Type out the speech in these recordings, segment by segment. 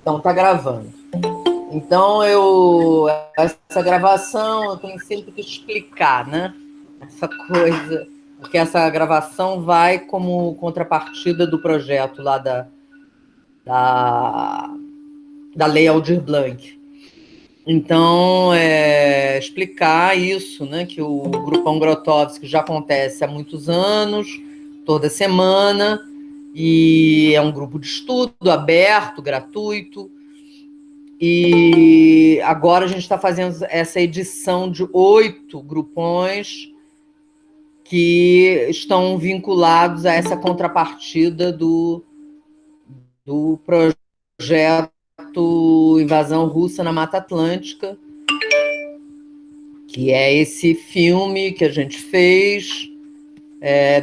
Então, tá gravando. Então, essa gravação eu tenho sempre que explicar, né? Essa coisa, porque essa gravação vai como contrapartida do projeto lá da, da Lei Aldir Blanc. Então, explicar isso, né? Que o Grupão Grotowski já acontece há muitos anos, toda semana, e é um grupo de estudo aberto, gratuito. E agora a gente está fazendo essa edição de 8 grupões que estão vinculados a essa contrapartida do projeto Invasão Russa na Mata Atlântica, que é esse filme que a gente fez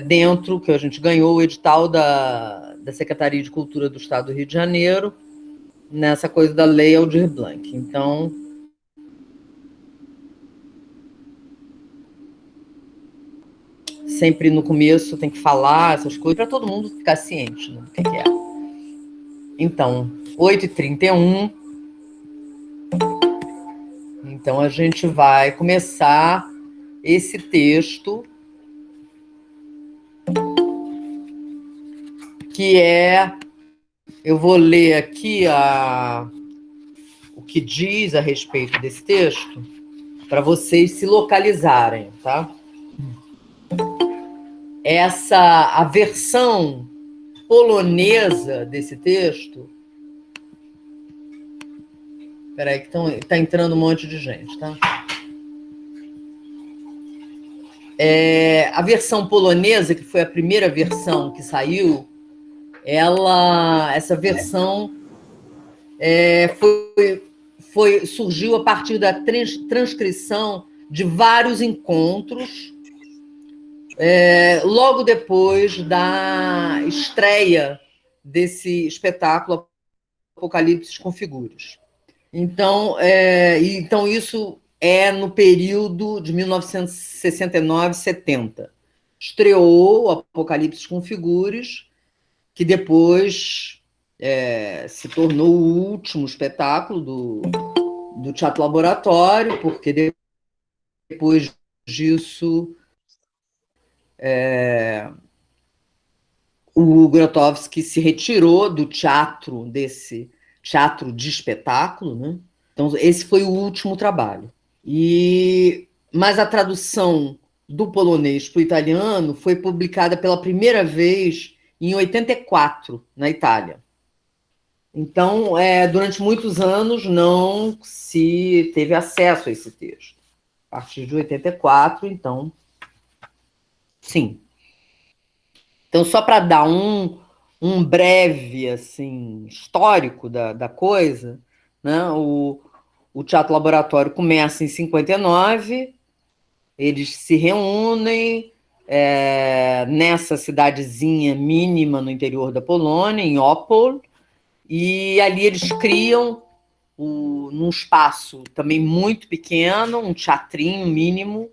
dentro, que a gente ganhou o edital da Secretaria de Cultura do Estado do Rio de Janeiro, nessa coisa da Lei Aldir Blanc. Então, sempre no começo tem que falar essas coisas para todo mundo ficar ciente, né, do que é. Então, 8h31. Então, a gente vai começar esse texto, que eu vou ler aqui o que diz a respeito desse texto, para vocês se localizarem, tá? A versão polonesa desse texto. Espera aí, que tá entrando um monte de gente, tá? A versão polonesa, que foi a primeira versão que saiu, essa versão surgiu a partir da transcrição de vários encontros, logo depois da estreia desse espetáculo Apocalipse com Figuras. Então, isso é no período de 1969, 70. Estreou o Apocalipse com Figuras, que depois se tornou o último espetáculo do Teatro Laboratório, porque depois disso o Grotowski se retirou do teatro, desse teatro de espetáculo, né? Então, esse foi o último trabalho. Mas a tradução do polonês para o italiano foi publicada pela primeira vez em 84, na Itália. Então, durante muitos anos, não se teve acesso a esse texto. A partir de 84, então, sim. Então, só para dar um breve assim, histórico da coisa, né? O Teatro Laboratório começa em 59, eles se reúnem nessa cidadezinha mínima no interior da Polônia, em Opol, e ali eles criam, num espaço também muito pequeno, um teatrinho mínimo,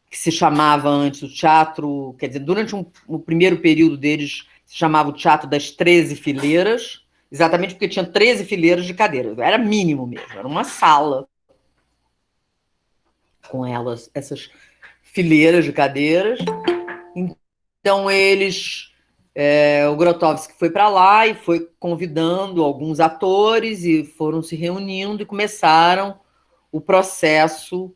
que se chamava antes o teatro, quer dizer, durante o primeiro período deles, se chamava o Teatro das 13 Fileiras, exatamente porque tinha 13 fileiras de cadeiras, era mínimo mesmo, era uma sala com elas, essas fileiras de cadeiras. Então, o Grotowski foi para lá e foi convidando alguns atores e foram se reunindo e começaram o processo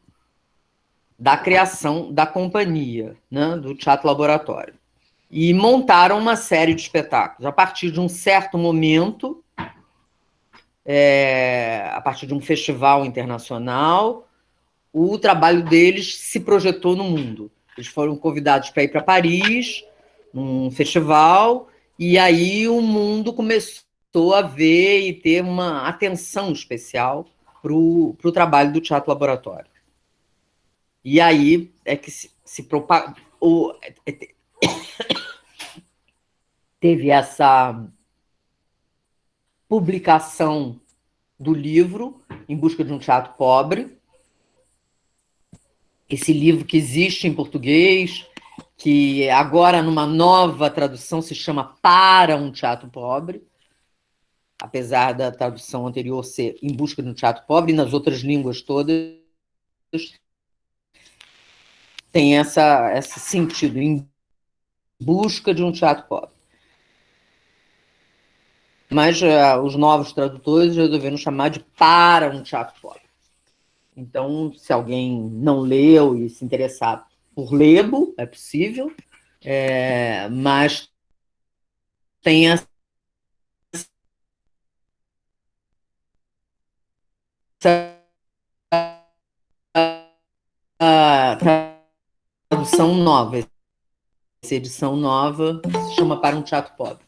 da criação da companhia, né, do Teatro Laboratório. E montaram uma série de espetáculos. A partir de um certo momento, a partir de um festival internacional, o trabalho deles se projetou no mundo. Eles foram convidados para ir para Paris, num festival, e aí o mundo começou a ver e ter uma atenção especial para o trabalho do Teatro Laboratório. E aí é que se propagou, teve essa publicação do livro Em Busca de um Teatro Pobre, esse livro que existe em português, que agora numa nova tradução se chama Para um Teatro Pobre, apesar da tradução anterior ser Em Busca de um Teatro Pobre, e nas outras línguas todas tem esse sentido, em busca de um teatro pobre. Mas os novos tradutores resolveram chamar de Para um Teatro Pobre. Então, se alguém não leu e se interessar por lê-lo, é possível, mas tem essa tradução nova, essa edição nova se chama Para um Teatro Pobre.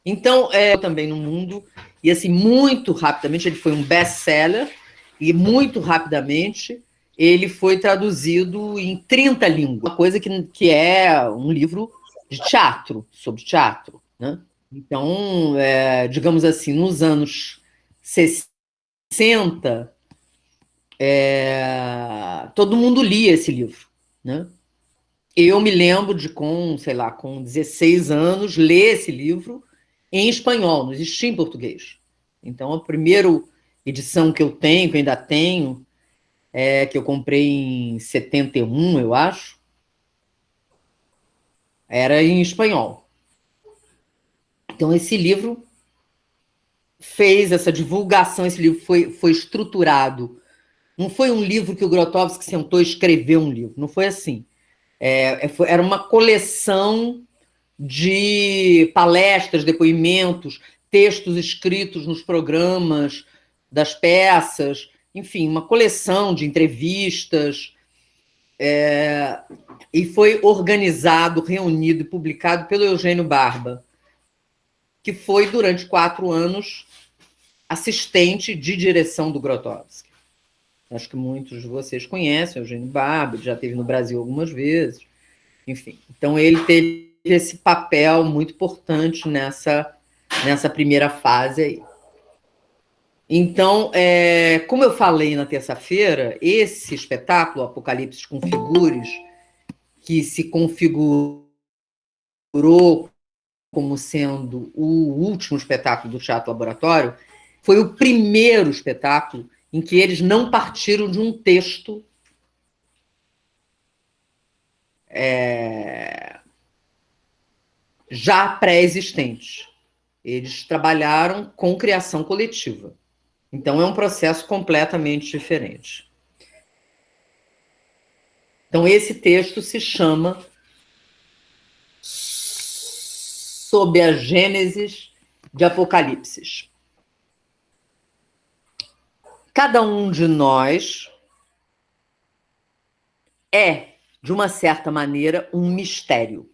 Então, também no mundo, e assim, muito rapidamente, ele foi um best-seller, e muito rapidamente ele foi traduzido em 30 línguas, uma coisa que é um livro de teatro, sobre teatro, né? Então, digamos assim, nos anos 60, todo mundo lia esse livro, né? Eu me lembro de, sei lá, com 16 anos, ler esse livro em espanhol, não existia em português. Então, a primeira edição que eu tenho, que eu ainda tenho, que eu comprei em 71, eu acho, era em espanhol. Então, esse livro fez essa divulgação, esse livro foi estruturado. Não foi um livro que o Grotowski sentou e escreveu um livro, não foi assim. Era uma coleção de palestras, depoimentos, textos escritos nos programas das peças, enfim, uma coleção de entrevistas, e foi organizado, reunido e publicado pelo Eugênio Barba, que foi, durante 4 anos, assistente de direção do Grotowski. Acho que muitos de vocês conhecem o Eugênio Barba, ele já esteve no Brasil algumas vezes, enfim. Então, ele teve esse papel muito importante nessa primeira fase aí. Então, como eu falei na terça-feira, esse espetáculo, Apocalipse com Figuras, que se configurou como sendo o último espetáculo do Teatro Laboratório, foi o primeiro espetáculo em que eles não partiram de um texto já pré-existente. Eles trabalharam com criação coletiva. Então, é um processo completamente diferente. Então, esse texto se chama Sob a Gênesis de Apocalipse. Cada um de nós é, de uma certa maneira, um mistério.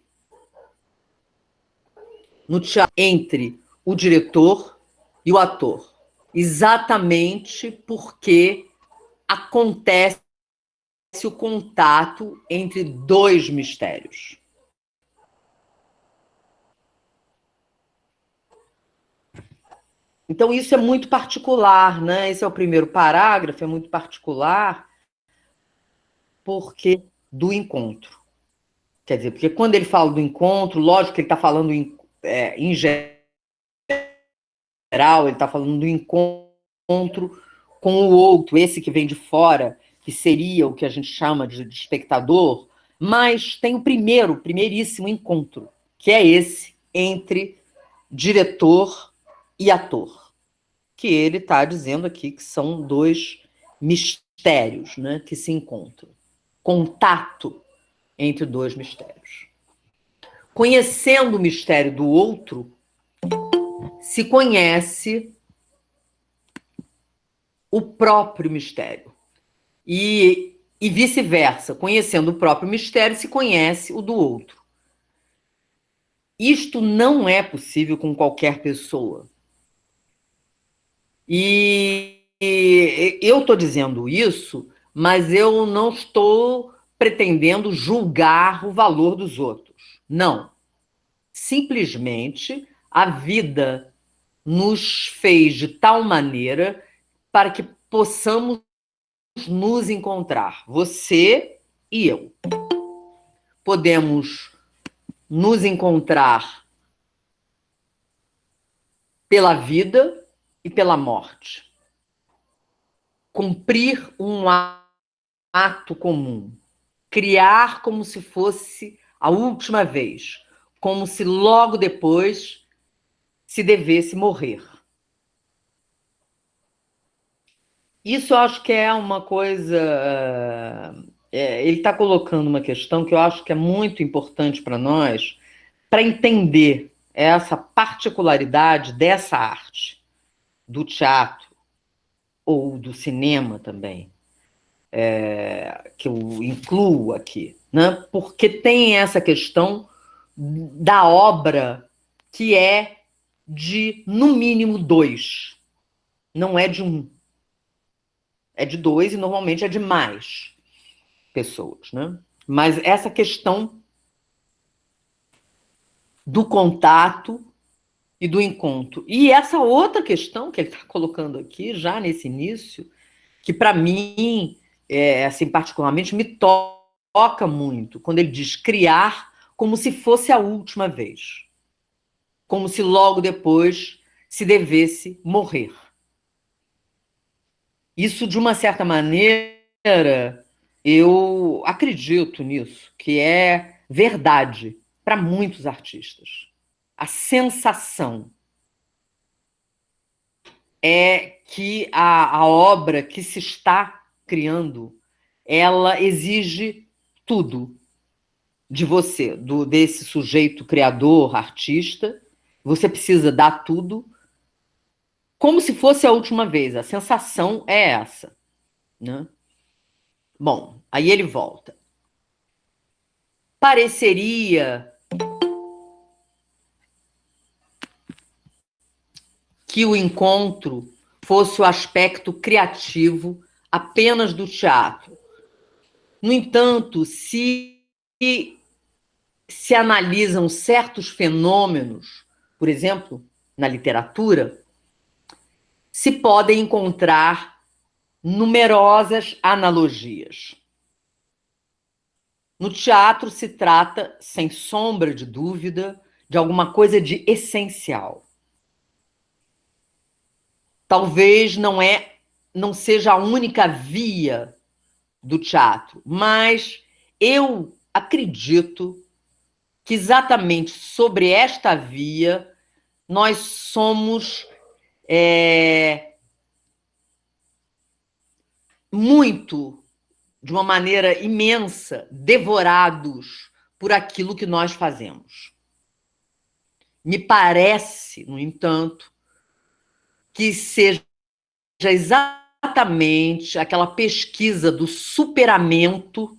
No teatro, entre o diretor e o ator. Exatamente porque acontece o contato entre dois mistérios. Então, isso é muito particular, né? Esse é o primeiro parágrafo, é muito particular, porque do encontro. Quer dizer, porque quando ele fala do encontro, lógico que ele está falando em geral, ele está falando do encontro com o outro, esse que vem de fora, que seria o que a gente chama de espectador, mas tem o primeiríssimo encontro, que é esse entre diretor e ator, que ele está dizendo aqui que são dois mistérios, né, que se encontram. Contato entre dois mistérios. Conhecendo o mistério do outro, se conhece o próprio mistério. E vice-versa, conhecendo o próprio mistério, se conhece o do outro. Isto não é possível com qualquer pessoa. E eu estou dizendo isso, mas eu não estou pretendendo julgar o valor dos outros. Não. Simplesmente, a vida nos fez de tal maneira para que possamos nos encontrar, você e eu. Podemos nos encontrar pela vida e pela morte. Cumprir um ato comum. Criar como se fosse a última vez, como se logo depois se devesse morrer. Isso eu acho que é uma coisa. Ele está colocando uma questão que eu acho que é muito importante para nós, para entender essa particularidade dessa arte, do teatro ou do cinema também, que eu incluo aqui, né? Porque tem essa questão da obra que é de, no mínimo, dois. Não é de um. É de dois e normalmente é de mais pessoas, né? Mas essa questão do contato e do encontro. E essa outra questão que ele está colocando aqui, já nesse início, que para mim, assim, particularmente, me toca muito, quando ele diz criar como se fosse a última vez. Como se logo depois se devesse morrer. Isso, de uma certa maneira, eu acredito nisso, que é verdade para muitos artistas. A sensação é que a obra que se está criando, ela exige tudo de você, desse sujeito criador, artista. Você precisa dar tudo, como se fosse a última vez. A sensação é essa, né? Bom, aí ele volta. Pareceria que o encontro fosse o aspecto criativo apenas do teatro. No entanto, se analisam certos fenômenos, por exemplo, na literatura, se podem encontrar numerosas analogias. No teatro se trata, sem sombra de dúvida, de alguma coisa de essencial. Talvez não seja a única via do teatro, mas eu acredito que exatamente sobre esta via nós somos muito, de uma maneira imensa, devorados por aquilo que nós fazemos. Me parece, no entanto, que seja exatamente aquela pesquisa do superamento,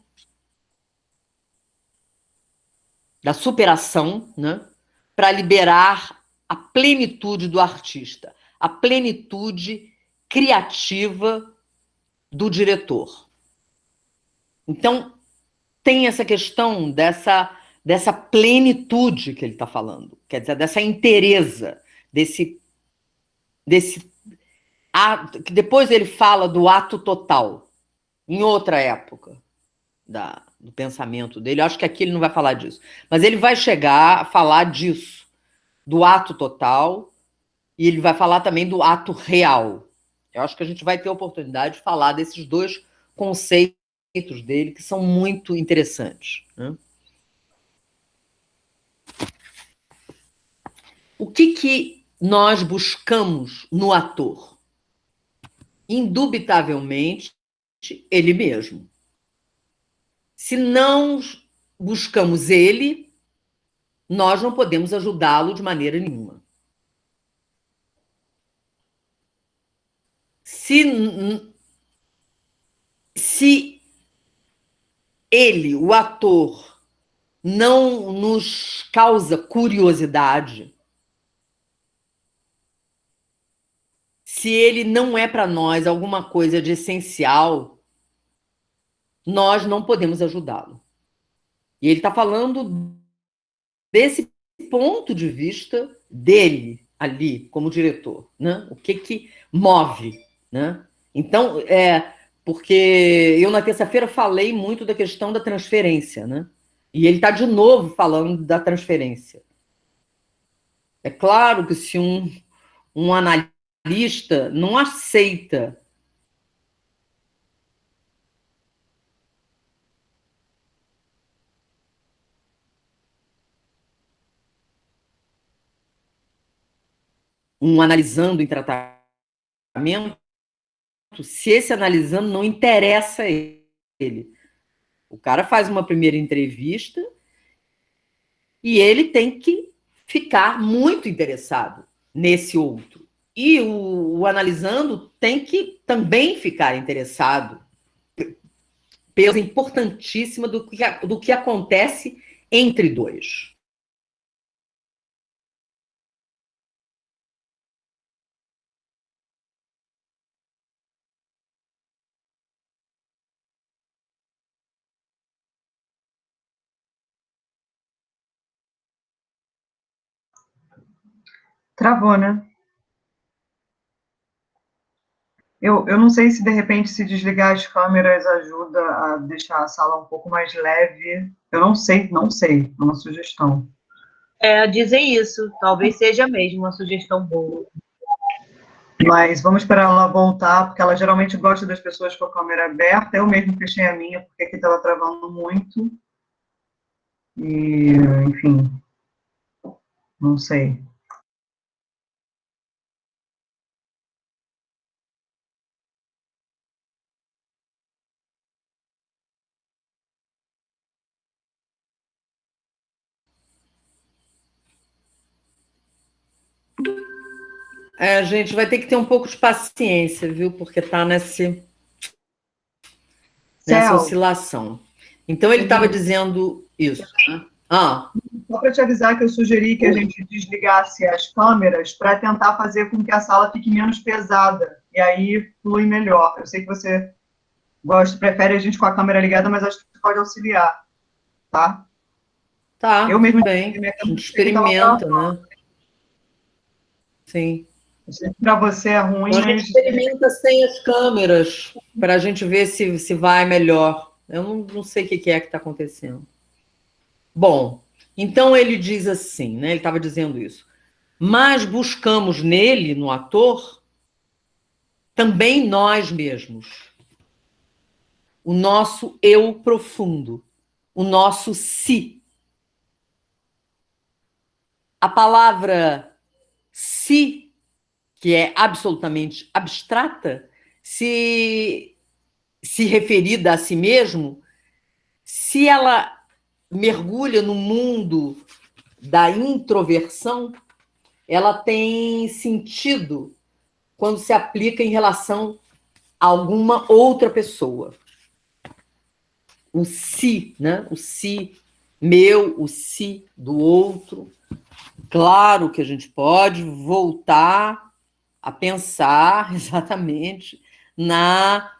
da superação, né, para liberar a plenitude do artista, a plenitude criativa do diretor. Então, tem essa questão dessa plenitude que ele está falando, quer dizer, dessa inteireza, desse ato, que depois ele fala do ato total, em outra época do pensamento dele. Eu acho que aqui ele não vai falar disso, mas ele vai chegar a falar disso, do ato total, e ele vai falar também do ato real. Eu acho que a gente vai ter a oportunidade de falar desses dois conceitos dele, que são muito interessantes, né? O que nós buscamos no ator? Indubitavelmente, ele mesmo. Se não buscamos ele, nós não podemos ajudá-lo de maneira nenhuma. Se ele, o ator, não nos causa curiosidade, se ele não é para nós alguma coisa de essencial, nós não podemos ajudá-lo. E ele está falando desse ponto de vista dele ali como diretor, né? O que move, né? Então, porque eu na terça-feira falei muito da questão da transferência, né? E ele está de novo falando da transferência. É claro que se Um analista não aceita um analisando em tratamento se esse analisando não interessa a ele. O cara faz uma primeira entrevista e ele tem que ficar muito interessado nesse outro. E o analisando tem que também ficar interessado pela importantíssima do que acontece entre dois. Travou, né? Eu não sei se de repente se desligar as câmeras ajuda a deixar a sala um pouco mais leve. Eu não sei, não sei. É uma sugestão. Dizem isso. Talvez seja mesmo uma sugestão boa. Mas vamos esperar ela voltar, porque ela geralmente gosta das pessoas com a câmera aberta. Eu mesmo fechei a minha, porque aqui estava travando muito. E, enfim, não sei. A gente vai ter que ter um pouco de paciência, viu? Porque está nessa oscilação. Então, ele estava dizendo isso. Né? Só para te avisar que eu sugeri que a gente desligasse as câmeras para tentar fazer com que a sala fique menos pesada. E aí flui melhor. Eu sei que você prefere a gente com a câmera ligada, mas acho que pode auxiliar, tá? Tá, Eu mesmo tudo bem. A gente experimenta, né? Sim. Para você é ruim, então, a gente experimenta sem as câmeras para a gente ver se vai melhor. Eu não sei o que é que está acontecendo. Bom, então ele diz assim, né? Ele estava dizendo isso. Mas buscamos nele, no ator, também nós mesmos. O nosso eu profundo, o nosso si. A palavra si, que é absolutamente abstrata, se referida a si mesmo, se ela mergulha no mundo da introversão, ela tem sentido quando se aplica em relação a alguma outra pessoa. O si, né? O si meu, o si do outro. Claro que a gente pode voltar a pensar exatamente na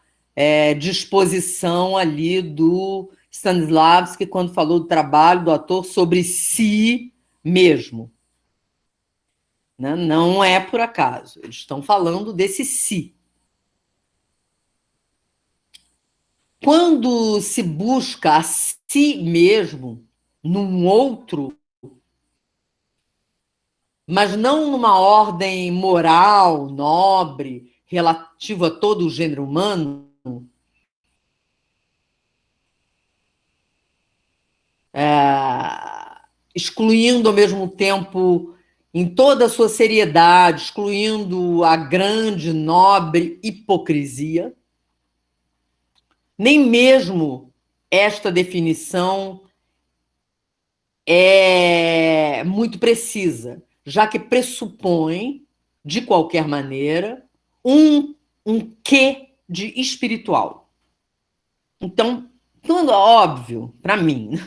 disposição ali do Stanislavski, quando falou do trabalho do ator sobre si mesmo. Né? Não é por acaso. Eles estão falando desse si. Quando se busca a si mesmo num outro, mas não numa ordem moral, nobre, relativa a todo o gênero humano, excluindo ao mesmo tempo, em toda a sua seriedade, excluindo a grande, nobre hipocrisia. Nem mesmo esta definição é muito precisa, já que pressupõe, de qualquer maneira, um quê de espiritual. Então, óbvio para mim,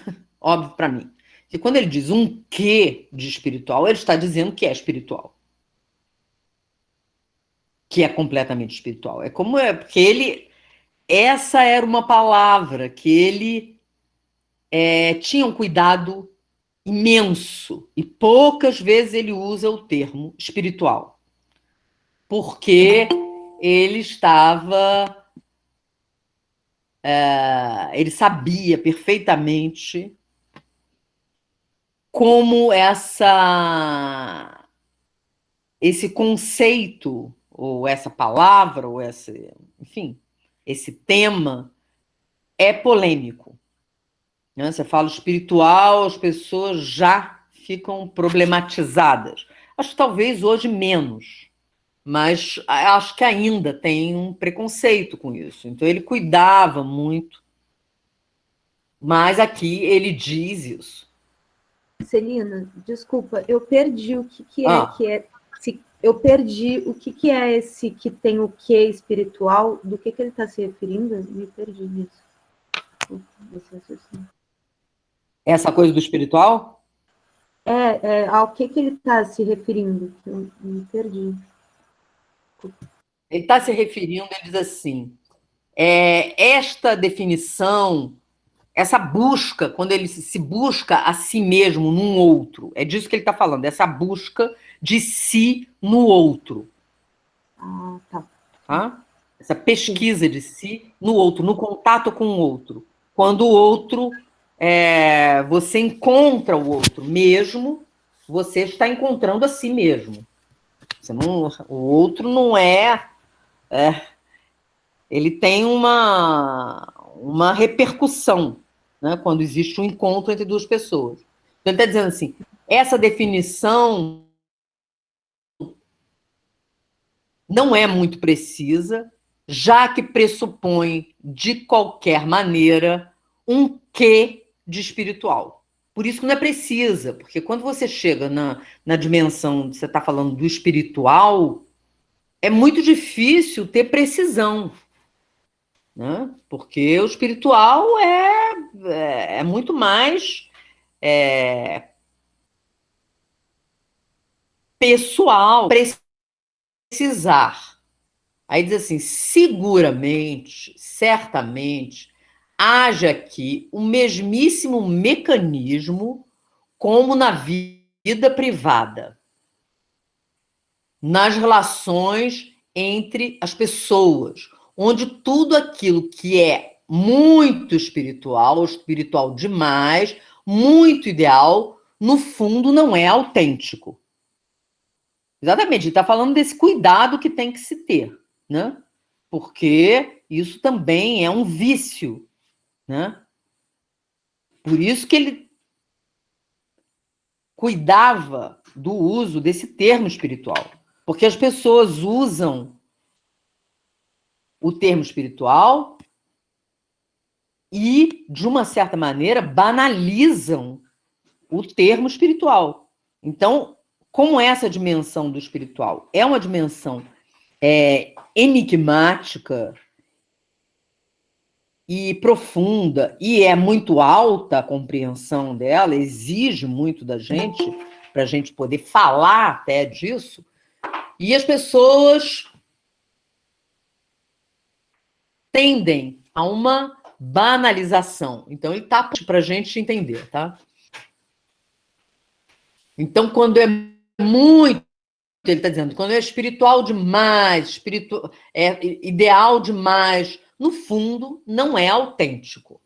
que quando ele diz um quê de espiritual, ele está dizendo que é espiritual. Que é completamente espiritual. Porque essa era uma palavra que ele tinha um cuidado imenso, e poucas vezes ele usa o termo espiritual, porque ele estava, ele sabia perfeitamente como esse conceito, ou essa palavra, ou enfim, esse tema é polêmico. Né? Você fala espiritual, as pessoas já ficam problematizadas. Acho que talvez hoje menos, mas acho que ainda tem um preconceito com isso. Então ele cuidava muito, mas aqui ele diz isso. Celina, desculpa, eu perdi o que é. Eu perdi o que é esse que tem o que espiritual, do que ele está se referindo? Me perdi nisso. Essa coisa do espiritual? Ao que ele está se referindo? Eu me perdi. Ele está se referindo, ele diz assim, esta definição, essa busca, quando ele se busca a si mesmo num outro, é disso que ele está falando, essa busca de si no outro. Ah, tá. Tá? Essa pesquisa de si no outro, no contato com o outro. Quando o outro, você encontra o outro mesmo, você está encontrando a si mesmo. O outro não ele tem uma repercussão, né, quando existe um encontro entre duas pessoas. Então, ele está dizendo assim, essa definição não é muito precisa, já que pressupõe, de qualquer maneira, um quê de espiritual. Por isso que não é precisa, porque quando você chega na dimensão, você está falando do espiritual, é muito difícil ter precisão, né? Porque o espiritual é muito mais pessoal, precisar. Aí diz assim, seguramente, certamente, haja aqui o mesmíssimo mecanismo como na vida privada, nas relações entre as pessoas, onde tudo aquilo que é muito espiritual, espiritual demais, muito ideal, no fundo não é autêntico. Exatamente, ele está falando desse cuidado que tem que se ter, né? Porque isso também é um vício, né? Por isso que ele cuidava do uso desse termo espiritual, porque as pessoas usam o termo espiritual e, de uma certa maneira, banalizam o termo espiritual. Então, como essa dimensão do espiritual é uma dimensão enigmática e profunda, e é muito alta a compreensão dela, exige muito da gente, para a gente poder falar até disso, e as pessoas tendem a uma banalização. Então, ele está para a gente entender, tá? Então, quando é muito, ele está dizendo, quando é espiritual demais, ideal demais, no fundo, não é autêntico.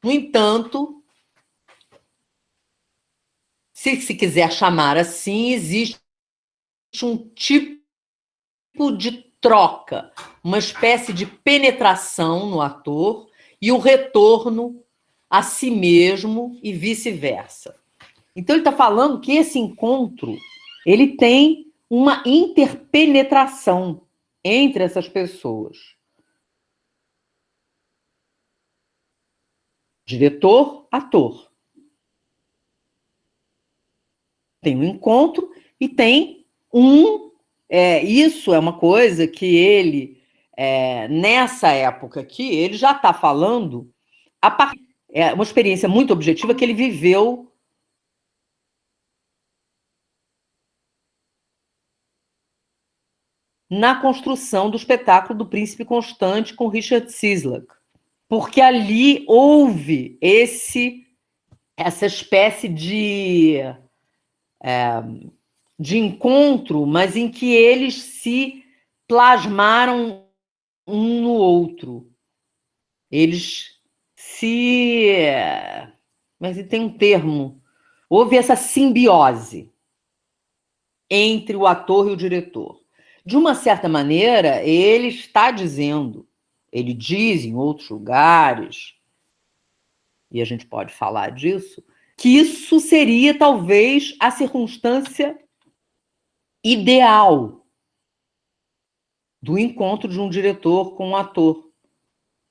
No entanto, se quiser chamar assim, existe um tipo de troca, uma espécie de penetração no ator e o retorno a si mesmo e vice-versa. Então, ele está falando que esse encontro ele tem uma interpenetração entre essas pessoas. Diretor, ator. Tem um encontro e tem isso é uma coisa que ele, nessa época aqui, ele já está falando, é uma experiência muito objetiva que ele viveu na construção do espetáculo do Príncipe Constante com Richard Sislak. Porque ali houve essa espécie de encontro, mas em que eles se plasmaram um no outro. Eles mas tem um termo. Houve essa simbiose. entre o ator e o diretor. De uma certa maneira, ele está dizendo, ele diz em outros lugares, e a gente pode falar disso, que isso seria talvez a circunstância ideal do encontro de um diretor com um ator,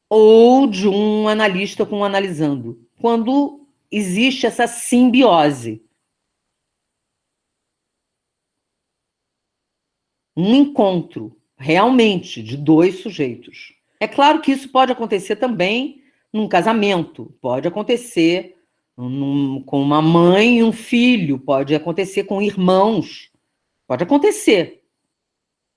ou de um analista com um analisando, quando existe essa simbiose. Um encontro, realmente, de dois sujeitos. É claro que isso pode acontecer também num casamento, pode acontecer com uma mãe e um filho, pode acontecer com irmãos, pode acontecer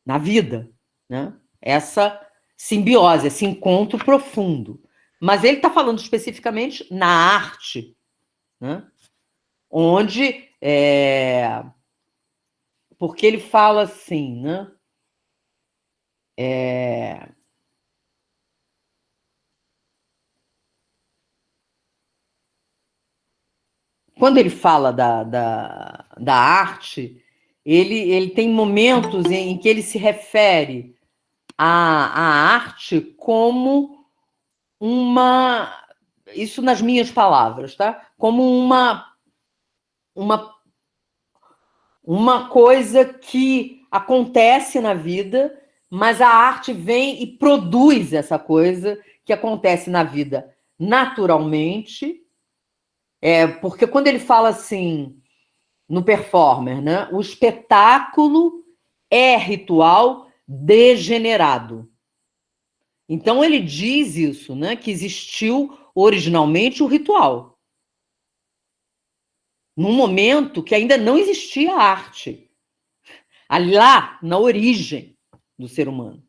na vida, né? Essa simbiose, esse encontro profundo. Mas ele está falando especificamente na arte, né? Onde... porque ele fala assim, né? Quando ele fala da arte, ele tem momentos em que ele se refere à arte como uma... Isso nas minhas palavras, tá? Como uma coisa que acontece na vida, mas a arte vem e produz essa coisa que acontece na vida naturalmente. Porque quando ele fala assim, no performer, né, o espetáculo é ritual degenerado. Então ele diz isso, né, que existiu originalmente o ritual. Num momento que ainda não existia arte. Lá, na origem do ser humano.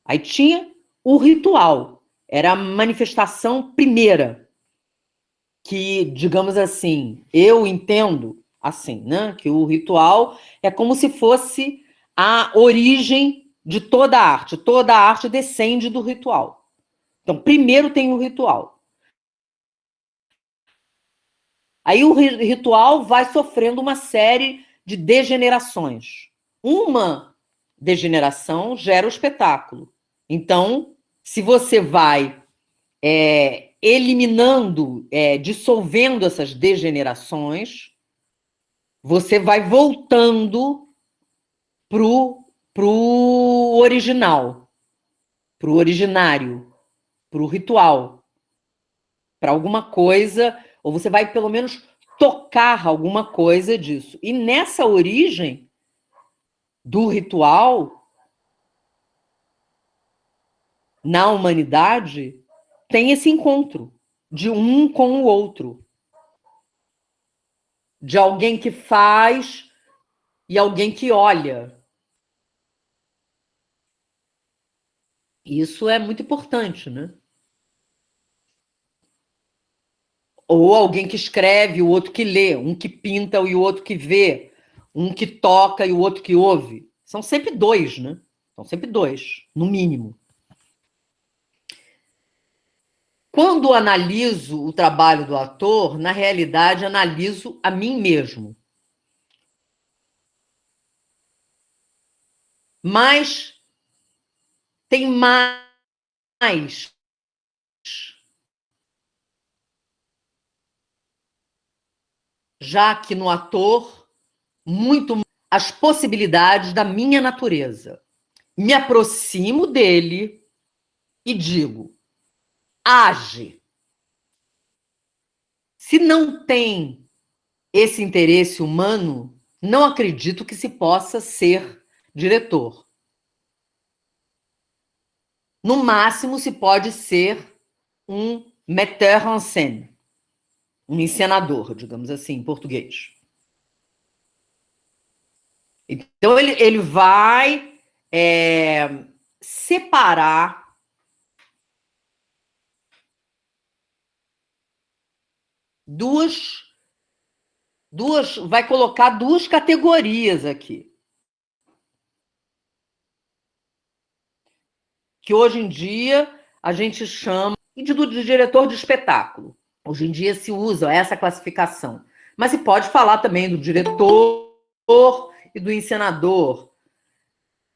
Aí tinha o ritual. Era a manifestação primeira. Que, digamos assim, eu entendo assim, né? Que o ritual é como se fosse a origem de toda a arte. Toda a arte descende do ritual. Então, primeiro tem o ritual. Aí o ritual vai sofrendo uma série de degenerações. Uma degeneração gera o espetáculo. Então, se você vai eliminando, dissolvendo essas degenerações, você vai voltando pro original, pro originário, pro ritual, para alguma coisa, ou você vai pelo menos tocar alguma coisa disso. E nessa origem do ritual, na humanidade, tem esse encontro de um com o outro. De alguém que faz e alguém que olha. Isso é muito importante, né? Ou alguém que escreve, o outro que lê, um que pinta e o outro que vê, um que toca e o outro que ouve. São sempre dois, né? São sempre dois, no mínimo. Quando analiso o trabalho do ator, na realidade, analiso a mim mesmo. Mas tem mais. Já que no ator, muito as possibilidades da minha natureza. Me aproximo dele e digo, age. Se não tem esse interesse humano, não acredito que se possa ser diretor. No máximo, se pode ser um metteur en scène, um encenador, digamos assim, em português. Então, ele vai separar vai colocar duas categorias aqui. Que hoje em dia a gente chama de diretor de espetáculo. Hoje em dia se usa essa classificação. Mas se pode falar também do diretor e do encenador,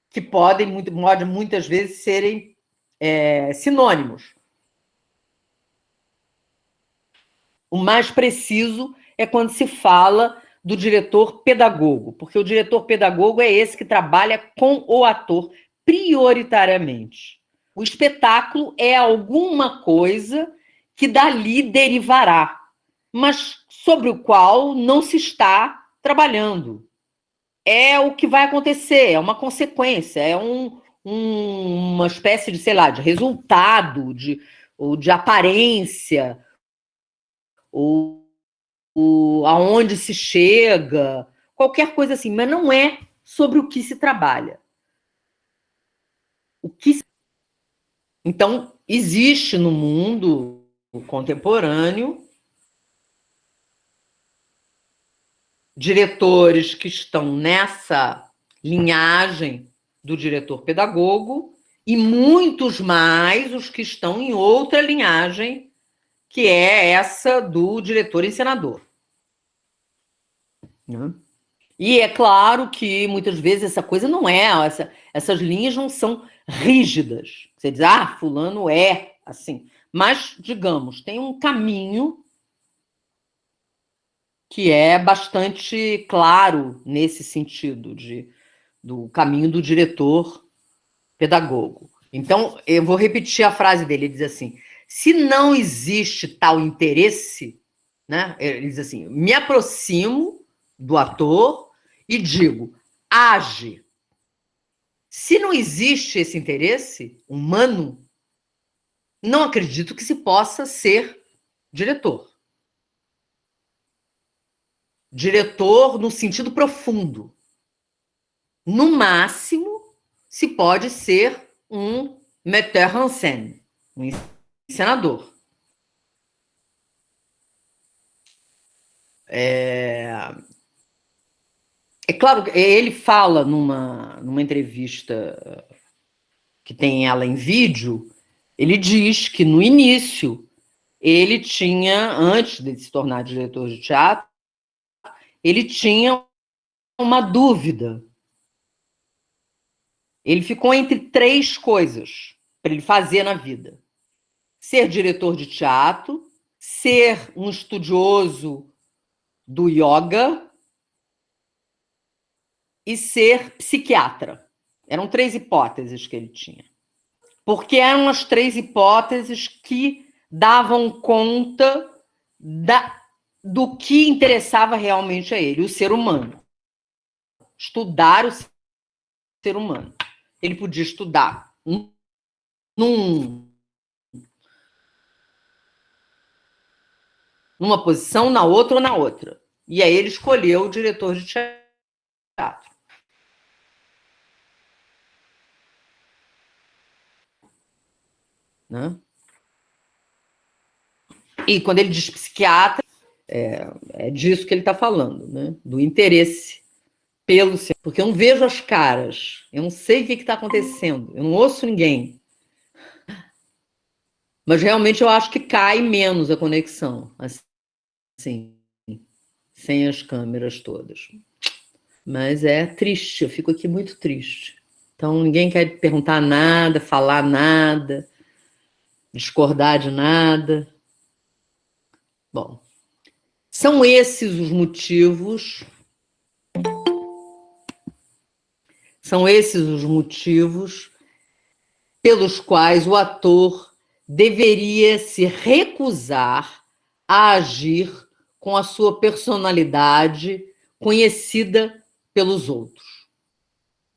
que podem muitas vezes serem sinônimos. O mais preciso é quando se fala do diretor pedagogo, porque o diretor pedagogo é esse que trabalha com o ator prioritariamente. O espetáculo é alguma coisa que dali derivará, mas sobre o qual não se está trabalhando. É o que vai acontecer, é uma consequência, é uma espécie de, sei lá, de resultado, ou de aparência, ou aonde se chega, qualquer coisa assim, mas não é sobre o que se trabalha. Então, existe no mundo contemporâneo diretores que estão nessa linhagem do diretor pedagogo e muitos mais os que estão em outra linhagem, que é essa do diretor encenador. E é claro que muitas vezes essa coisa não é, essas linhas não são rígidas. Você diz, fulano é assim. Mas, digamos, tem um caminho que é bastante claro nesse sentido, do caminho do diretor pedagogo. Então, eu vou repetir a frase dele, ele diz assim, se não existe tal interesse, né, ele diz assim, me aproximo do ator e digo, age. Se não existe esse interesse humano, não acredito que se possa ser diretor. Diretor no sentido profundo. No máximo, se pode ser um metteur en scène, um encenador. É claro, ele fala numa entrevista que tem ela em vídeo, ele diz que no início ele tinha, antes de se tornar diretor de teatro, ele tinha uma dúvida. Ele ficou entre 3 coisas para ele fazer na vida: ser diretor de teatro, ser um estudioso do yoga e ser psiquiatra. Eram 3 hipóteses que ele tinha. Porque eram as 3 hipóteses que davam conta do que interessava realmente a ele, o ser humano. Estudar o ser humano. Ele podia estudar numa posição, na outra ou na outra. E aí ele escolheu o diretor de teatro. Né? E quando ele diz psiquiatra, é disso que ele está falando, né? Do interesse pelo ser. Porque eu não vejo as caras, eu não sei o que está acontecendo, eu não ouço ninguém. Mas realmente eu acho que cai menos a conexão, assim, sem as câmeras todas. Mas é triste, eu fico aqui muito triste. Então ninguém quer perguntar nada, falar nada, discordar de nada. Bom, são esses os motivos. São esses os motivos pelos quais o ator deveria se recusar a agir com a sua personalidade conhecida pelos outros.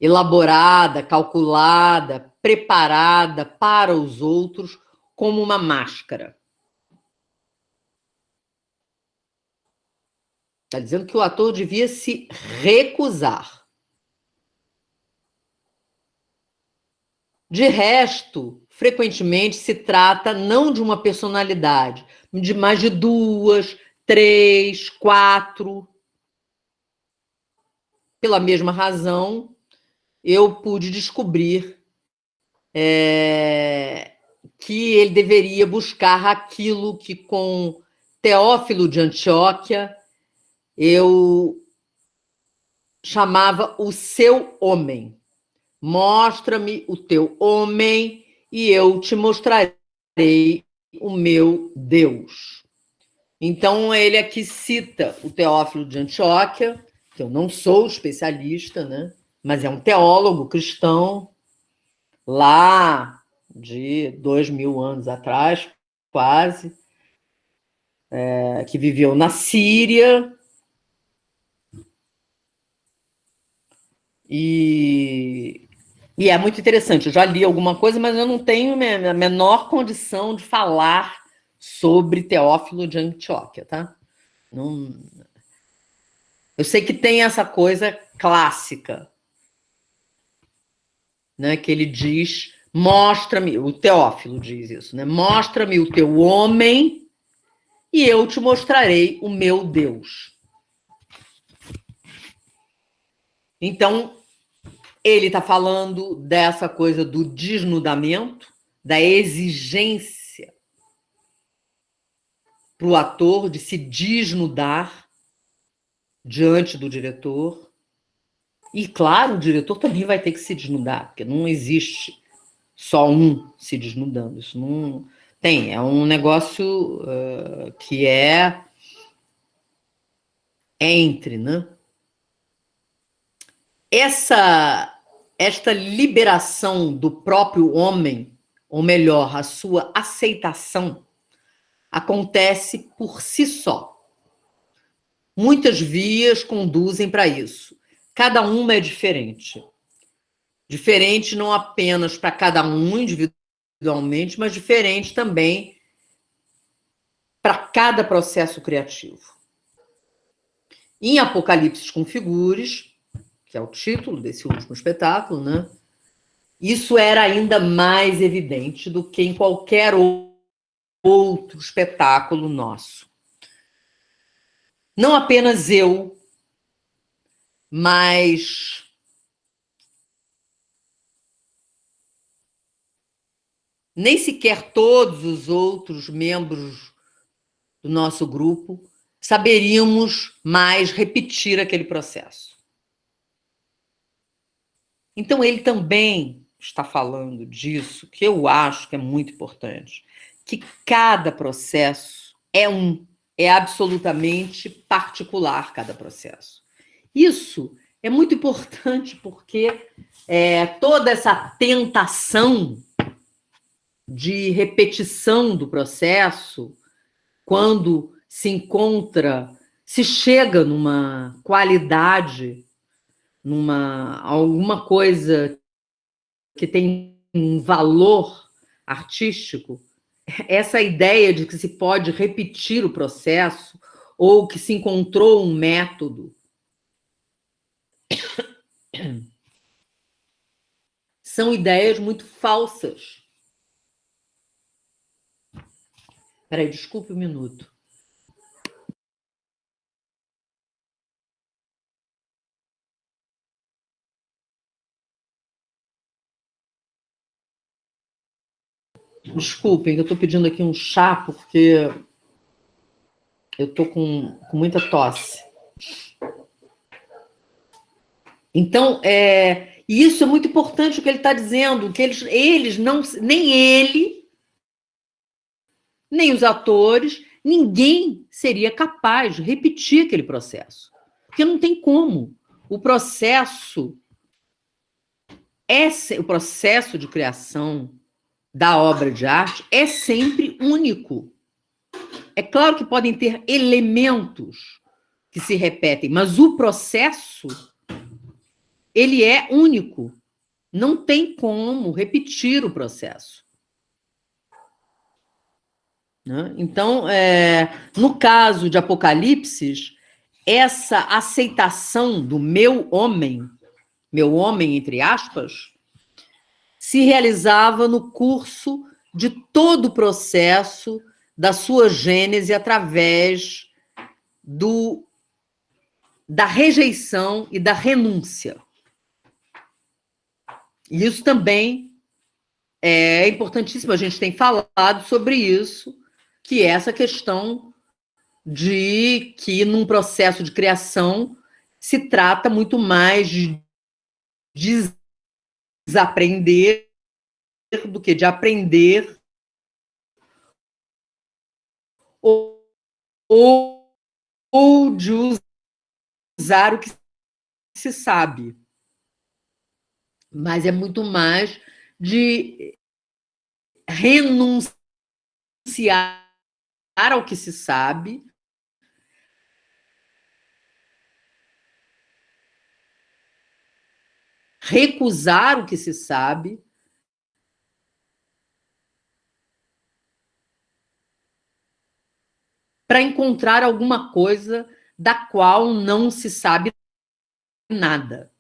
Elaborada, calculada, preparada para os outros como uma máscara. Está dizendo que o ator devia se recusar. De resto, frequentemente se trata não de uma personalidade, de mais de 2, 3, 4. Pela mesma razão, eu pude descobrir que ele deveria buscar aquilo que com Teófilo de Antioquia eu chamava O Seu Homem. Mostra-me o teu homem e eu te mostrarei o meu Deus. Então, ele aqui cita o Teófilo de Antioquia, que eu não sou especialista, né? Mas é um teólogo cristão, lá de 2000 anos atrás, quase, que viveu na Síria. E é muito interessante. Eu já li alguma coisa, mas eu não tenho a menor condição de falar sobre Teófilo de Antioquia, tá? Não... Eu sei que tem essa coisa clássica, né? Que ele diz, mostra-me, o Teófilo diz isso, né? Mostra-me o teu homem e eu te mostrarei o meu Deus. Então, ele está falando dessa coisa do desnudamento, da exigência para o ator de se desnudar diante do diretor. E, claro, o diretor também vai ter que se desnudar, porque não existe só um se desnudando. Isso não tem. É um negócio que é entre, né? Esta liberação do próprio homem, ou melhor, a sua aceitação, acontece por si só. Muitas vias conduzem para isso. Cada uma é diferente. Diferente não apenas para cada um individualmente, mas diferente também para cada processo criativo. Em Apocalipse com Figuras, que é o título desse último espetáculo, né? Isso era ainda mais evidente do que em qualquer outro espetáculo nosso. Não apenas eu, mas nem sequer todos os outros membros do nosso grupo saberíamos mais repetir aquele processo. Então, ele também está falando disso, que eu acho que é muito importante, que cada processo é absolutamente particular, cada processo. Isso é muito importante porque toda essa tentação de repetição do processo, quando se chega numa qualidade, alguma coisa que tem um valor artístico, essa ideia de que se pode repetir o processo ou que se encontrou um método são ideias muito falsas. Espera aí, desculpe um minuto. Desculpem, eu estou pedindo aqui um chá, porque eu estou com muita tosse. Então, isso é muito importante o que ele está dizendo, que eles não, nem ele, nem os atores, ninguém seria capaz de repetir aquele processo. Porque não tem como. O processo de criação da obra de arte é sempre único. É claro que podem ter elementos que se repetem, mas o processo, ele é único. Não tem como repetir o processo. Né? Então, no caso de Apocalipse, essa aceitação do meu homem entre aspas, se realizava no curso de todo o processo da sua gênese através da rejeição e da renúncia. E isso também é importantíssimo, a gente tem falado sobre isso, que é essa questão de que num processo de criação se trata muito mais de desaprender do que de aprender ou de usar o que se sabe. Mas é muito mais de renunciar ao que se sabe, recusar o que se sabe, para encontrar alguma coisa da qual não se sabe nada.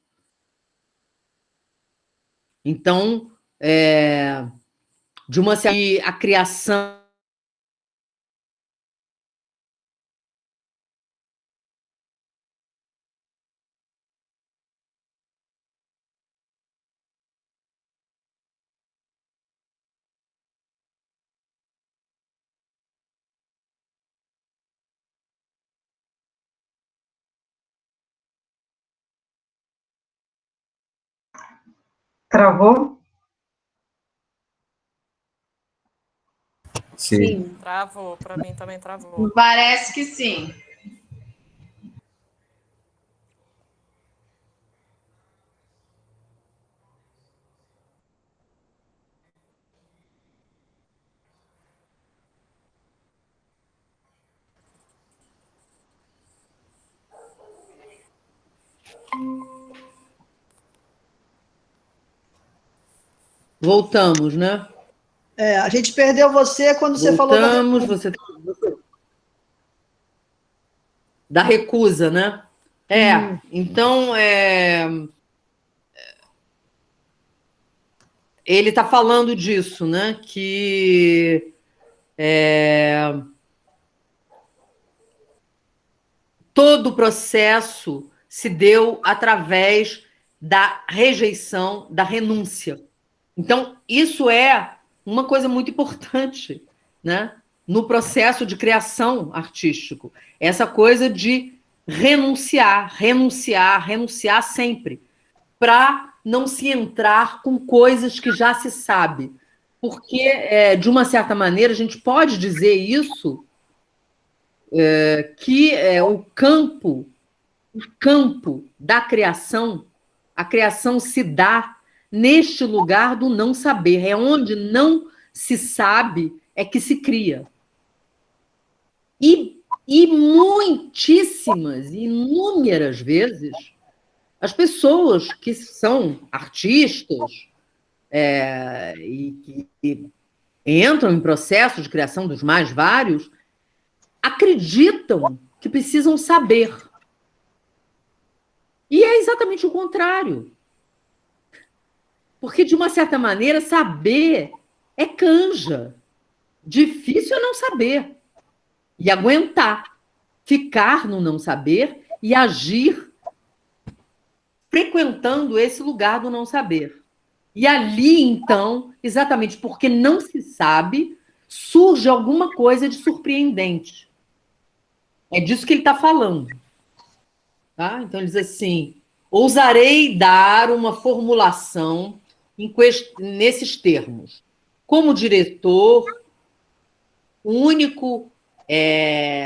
Então, de uma certa a criação Travou? Sim. Travou, para mim também travou. Parece que sim. voltamos, né? A gente perdeu você quando você falou da você da recusa, né? Então ele está falando disso, né? Que todo o processo se deu através da rejeição, da renúncia. Então, isso é uma coisa muito importante, né? No processo de criação artístico. Essa coisa de renunciar sempre, para não se entrar com coisas que já se sabe. Porque, de uma certa maneira, a gente pode dizer isso, que o campo da criação, a criação se dá neste lugar do não saber. É onde não se sabe é que se cria. E muitíssimas, inúmeras vezes, as pessoas que são artistas e que entram em processo de criação dos mais vários, acreditam que precisam saber. E é exatamente o contrário. Porque, de uma certa maneira, saber é canja. Difícil é não saber. E aguentar. Ficar no não saber e agir frequentando esse lugar do não saber. E ali, então, exatamente porque não se sabe, surge alguma coisa de surpreendente. É disso que ele está falando. Tá? Então, ele diz assim: ousarei dar uma formulação nesses termos. Como diretor, o único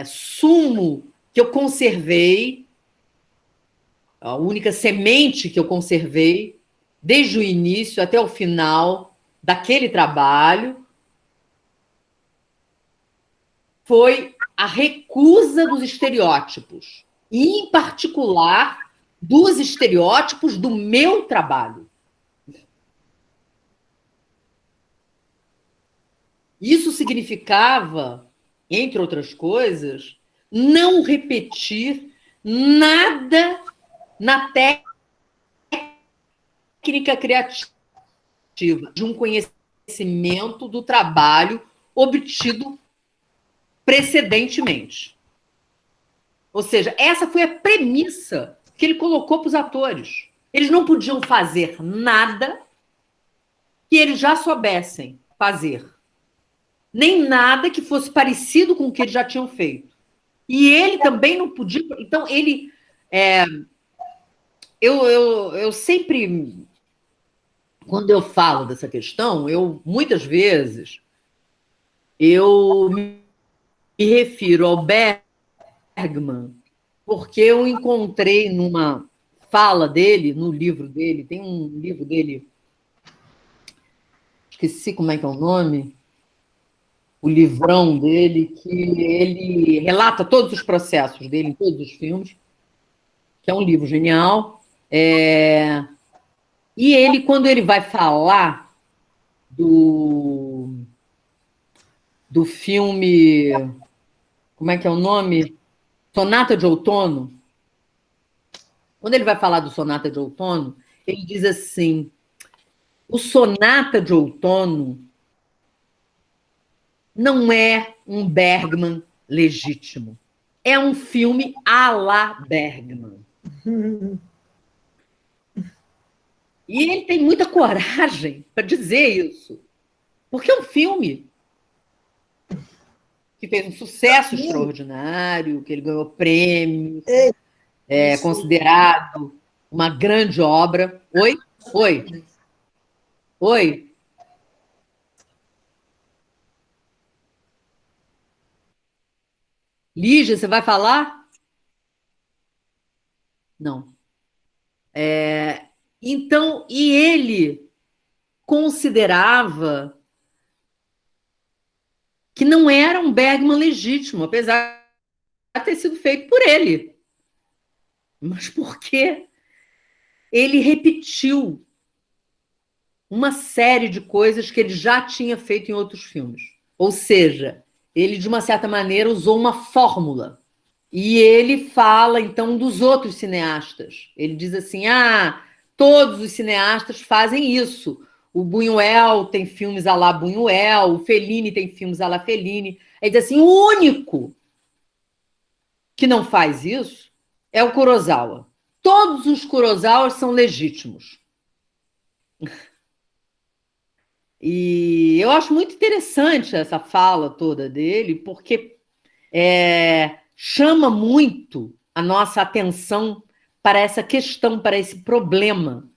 sumo que eu conservei, a única semente que eu conservei, desde o início até o final daquele trabalho, foi a recusa dos estereótipos, e, em particular, dos estereótipos do meu trabalho. Isso significava, entre outras coisas, não repetir nada na técnica criativa, de um conhecimento do trabalho obtido precedentemente. Ou seja, essa foi a premissa que ele colocou para os atores. Eles não podiam fazer nada que eles já soubessem fazer. Nem nada que fosse parecido com o que eles já tinham feito. E ele também não podia... Então, ele eu sempre, quando eu falo dessa questão, muitas vezes eu me refiro ao Bergman, porque eu encontrei numa fala dele, no livro dele, tem um livro dele, esqueci como é que é o nome, o livrão dele, que ele relata todos os processos dele em todos os filmes, que é um livro genial. E ele, quando ele vai falar do filme, como é que é o nome? Sonata de Outono. Quando ele vai falar do Sonata de Outono, ele diz assim: o Sonata de Outono não é um Bergman legítimo. É um filme à la Bergman. E ele tem muita coragem para dizer isso. Porque é um filme que fez um sucesso extraordinário, que ele ganhou prêmios, é considerado uma grande obra. Oi? Oi? Oi? Lígia, você vai falar? Não. Então, e ele considerava que não era um Bergman legítimo, apesar de ter sido feito por ele. Mas por quê? Ele repetiu uma série de coisas que ele já tinha feito em outros filmes. Ou seja, ele, de uma certa maneira, usou uma fórmula. E ele fala, então, dos outros cineastas. Ele diz assim, todos os cineastas fazem isso. O Buñuel tem filmes à la Buñuel, o Fellini tem filmes à la Fellini. Ele diz assim, o único que não faz isso é o Kurosawa. Todos os Kurosawas são legítimos. E eu acho muito interessante essa fala toda dele, porque chama muito a nossa atenção para essa questão, para esse problema.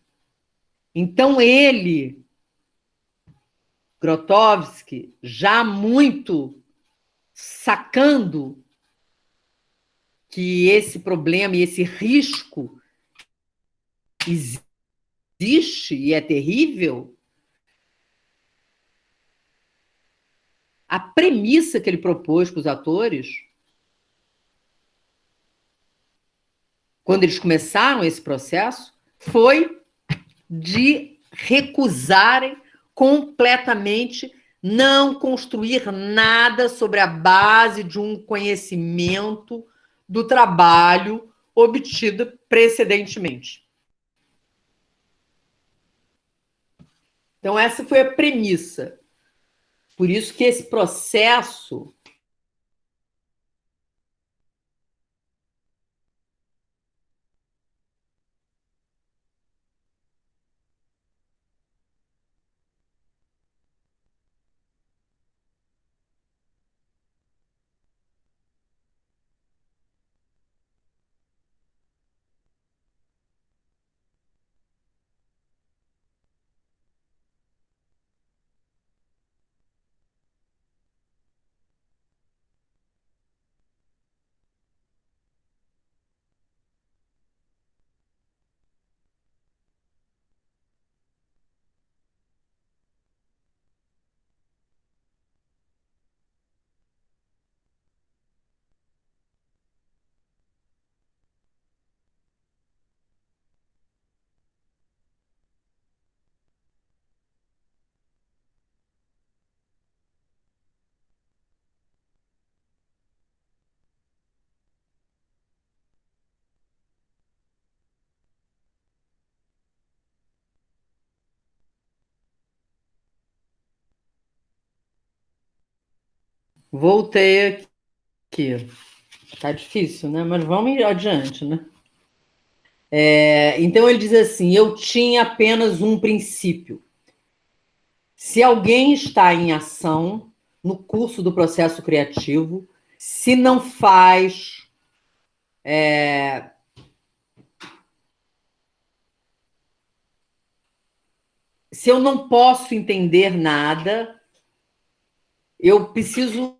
Então, ele, Grotowski, já muito sacando que esse problema e esse risco existe e é terrível, a premissa que ele propôs para os atores, quando eles começaram esse processo, foi de recusarem completamente não construir nada sobre a base de um conhecimento do trabalho obtido precedentemente. Então, essa foi a premissa. Por isso que esse processo voltei aqui. Tá difícil, né? Mas vamos adiante, né? Então ele diz assim: eu tinha apenas um princípio. Se alguém está em ação no curso do processo criativo, se não faz se eu não posso entender nada, eu preciso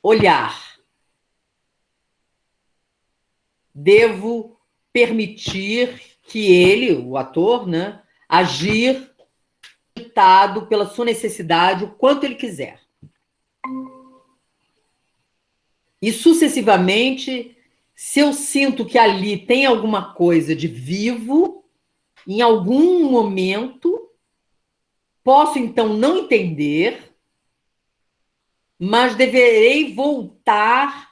olhar. Devo permitir que ele, o ator, né, agir ditado pela sua necessidade o quanto ele quiser. E, sucessivamente, se eu sinto que ali tem alguma coisa de vivo, em algum momento, posso, então, não entender, mas deverei voltar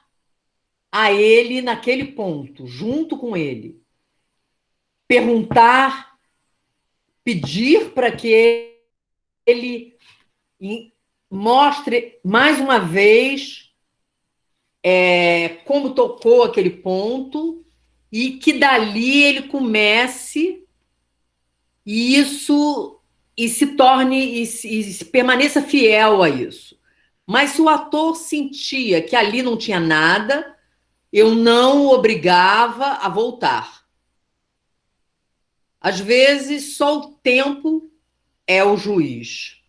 a ele naquele ponto, junto com ele. Perguntar, pedir para que ele mostre mais uma vez como tocou aquele ponto e que dali ele comece isso e se torne e permaneça fiel a isso. Mas se o ator sentia que ali não tinha nada, eu não o obrigava a voltar. Às vezes, só o tempo é o juiz.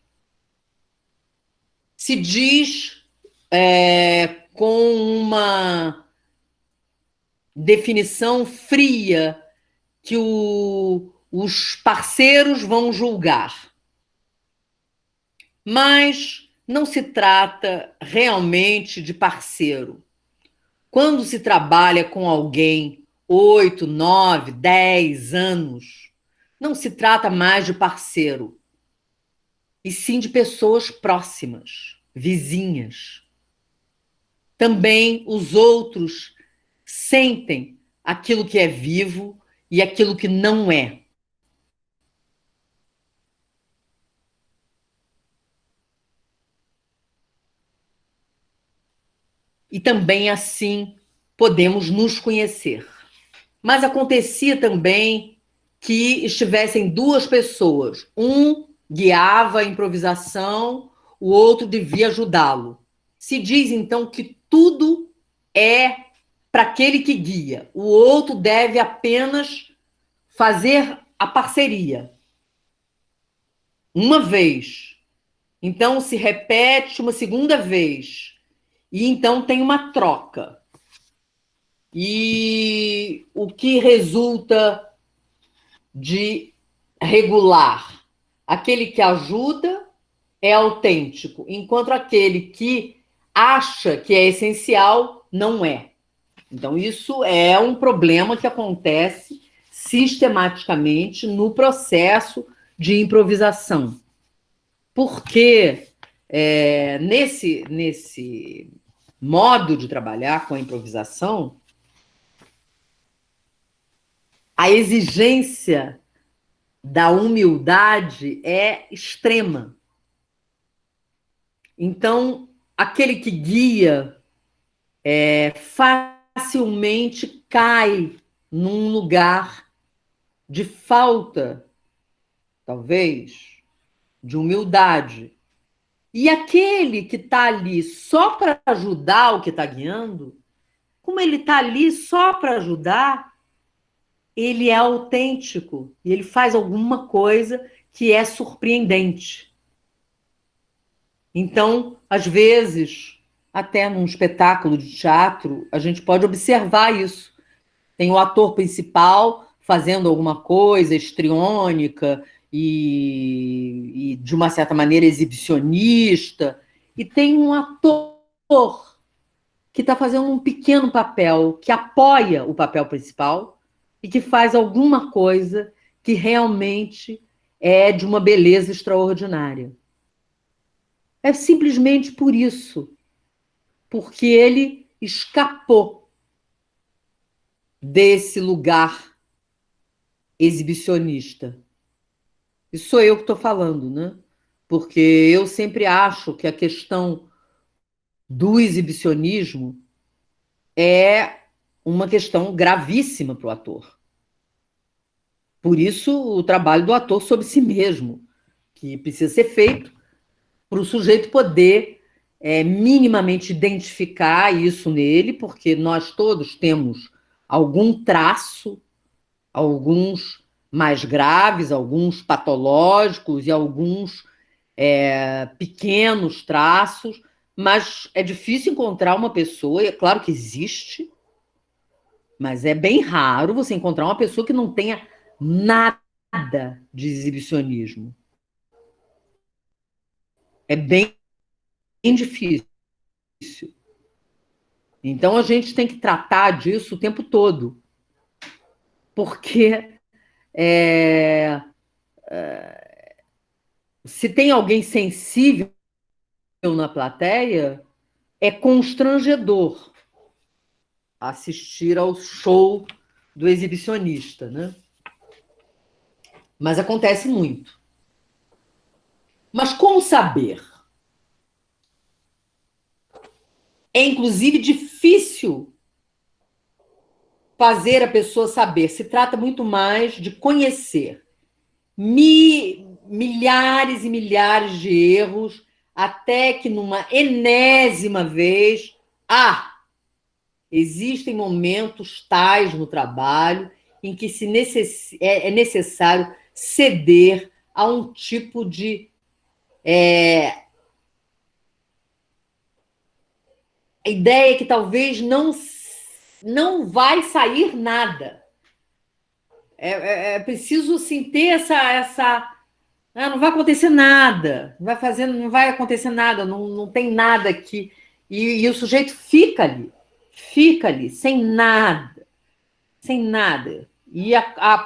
Se diz com uma definição fria que os parceiros vão julgar. Mas não se trata realmente de parceiro. Quando se trabalha com alguém 8, 9, 10 anos, não se trata mais de parceiro, e sim de pessoas próximas, vizinhas. Também os outros sentem aquilo que é vivo e aquilo que não é. E também assim podemos nos conhecer. Mas acontecia também que estivessem duas pessoas. Um guiava a improvisação, o outro devia ajudá-lo. Se diz, então, que tudo é para aquele que guia. O outro deve apenas fazer a parceria. Uma vez. Então, se repete uma segunda vez. E então tem uma troca. E o que resulta de regular? Aquele que ajuda é autêntico, enquanto aquele que acha que é essencial não é. Então, isso é um problema que acontece sistematicamente no processo de improvisação. Porque nesse modo de trabalhar com a improvisação, a exigência da humildade é extrema. Então, aquele que guia facilmente cai num lugar de falta, talvez, de humildade. E aquele que está ali só para ajudar o que está guiando, como ele está ali só para ajudar, ele é autêntico e ele faz alguma coisa que é surpreendente. Então, às vezes, até num espetáculo de teatro, a gente pode observar isso. Tem o ator principal fazendo alguma coisa histriônica e de uma certa maneira exibicionista, e tem um ator que está fazendo um pequeno papel, que apoia o papel principal e que faz alguma coisa que realmente é de uma beleza extraordinária. É simplesmente por isso, porque ele escapou desse lugar exibicionista. E sou eu que estou falando, né? Porque eu sempre acho que a questão do exibicionismo é uma questão gravíssima para o ator. Por isso, o trabalho do ator sobre si mesmo, que precisa ser feito para o sujeito poder minimamente identificar isso nele, porque nós todos temos algum traço, alguns mais graves, alguns patológicos e alguns pequenos traços, mas é difícil encontrar uma pessoa, e é claro que existe, mas é bem raro você encontrar uma pessoa que não tenha nada de exibicionismo. É bem difícil. Então, a gente tem que tratar disso o tempo todo, porque se tem alguém sensível na plateia, é constrangedor assistir ao show do exibicionista, né? Mas acontece muito. Mas como saber? É, inclusive, difícil fazer a pessoa saber. Se trata muito mais de conhecer milhares e milhares de erros, até que numa enésima vez, existem momentos tais no trabalho em que é necessário ceder a um tipo de ideia que talvez não vai sair nada. É preciso assim, ter essa não vai acontecer nada, não vai acontecer nada, não tem nada aqui. E o sujeito fica ali, sem nada. E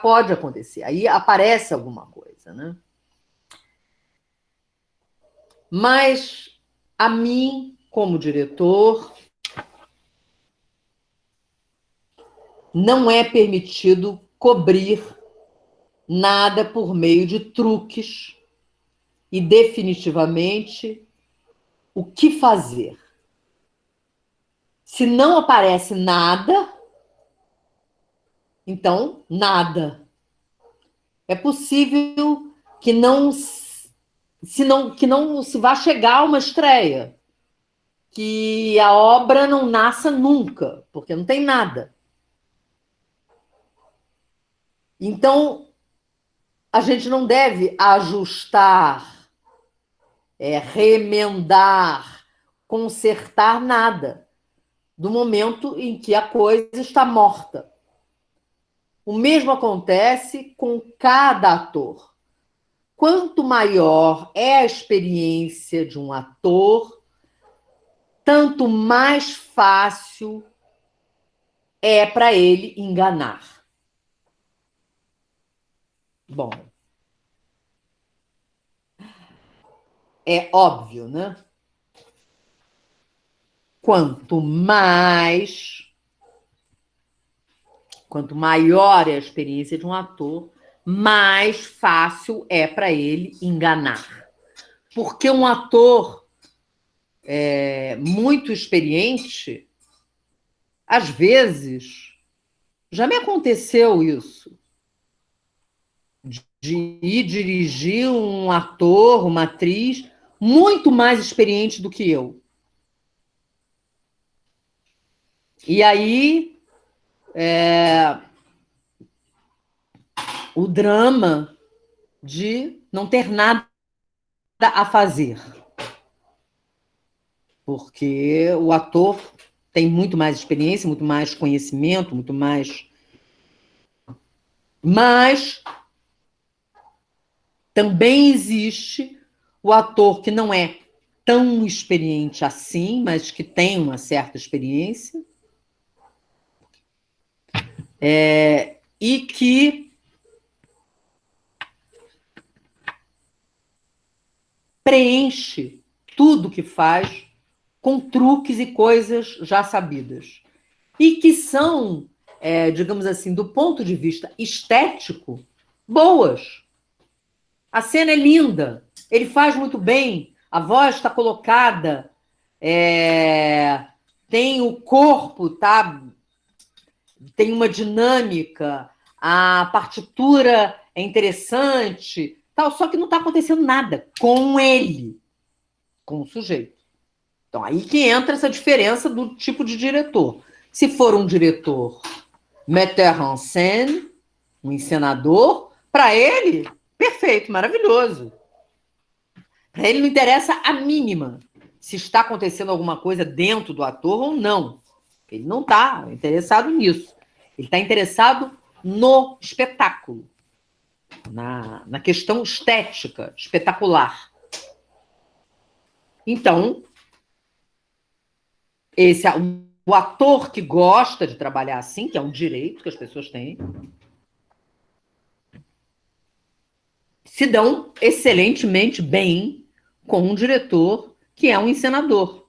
pode acontecer, aí aparece alguma coisa, né? Mas a mim, como diretor, não é permitido cobrir nada por meio de truques e definitivamente o que fazer. Se não aparece nada, então nada. É possível que não se vá chegar a uma estreia, que a obra não nasça nunca, porque não tem nada. Então, a gente não deve ajustar, remendar, consertar nada do momento em que a coisa está morta. O mesmo acontece com cada ator. Quanto maior é a experiência de um ator, tanto mais fácil é para ele enganar. Bom, é óbvio, né? Quanto maior é a experiência de um ator, mais fácil é para ele enganar. Porque um ator muito experiente, às vezes, já me aconteceu isso, de ir dirigir um ator, uma atriz muito mais experiente do que eu. E aí, o drama de não ter nada a fazer. Porque o ator tem muito mais experiência, muito mais conhecimento, muito mais... Mas também existe o ator que não é tão experiente assim, mas que tem uma certa experiência, e que preenche tudo que faz com truques e coisas já sabidas. E que são, digamos assim, do ponto de vista estético, boas. A cena é linda, ele faz muito bem, a voz está colocada, tem o corpo, tá? Tem uma dinâmica, a partitura é interessante, tal, só que não está acontecendo nada com ele, com o sujeito. Então, aí que entra essa diferença do tipo de diretor. Se for um diretor metteur en scène, um encenador, para ele, perfeito, maravilhoso. Para ele não interessa a mínima se está acontecendo alguma coisa dentro do ator ou não. Ele não está interessado nisso. Ele está interessado no espetáculo, na questão estética, espetacular. Então, o ator que gosta de trabalhar assim, que é um direito que as pessoas têm, se dão excelentemente bem com um diretor que é um encenador,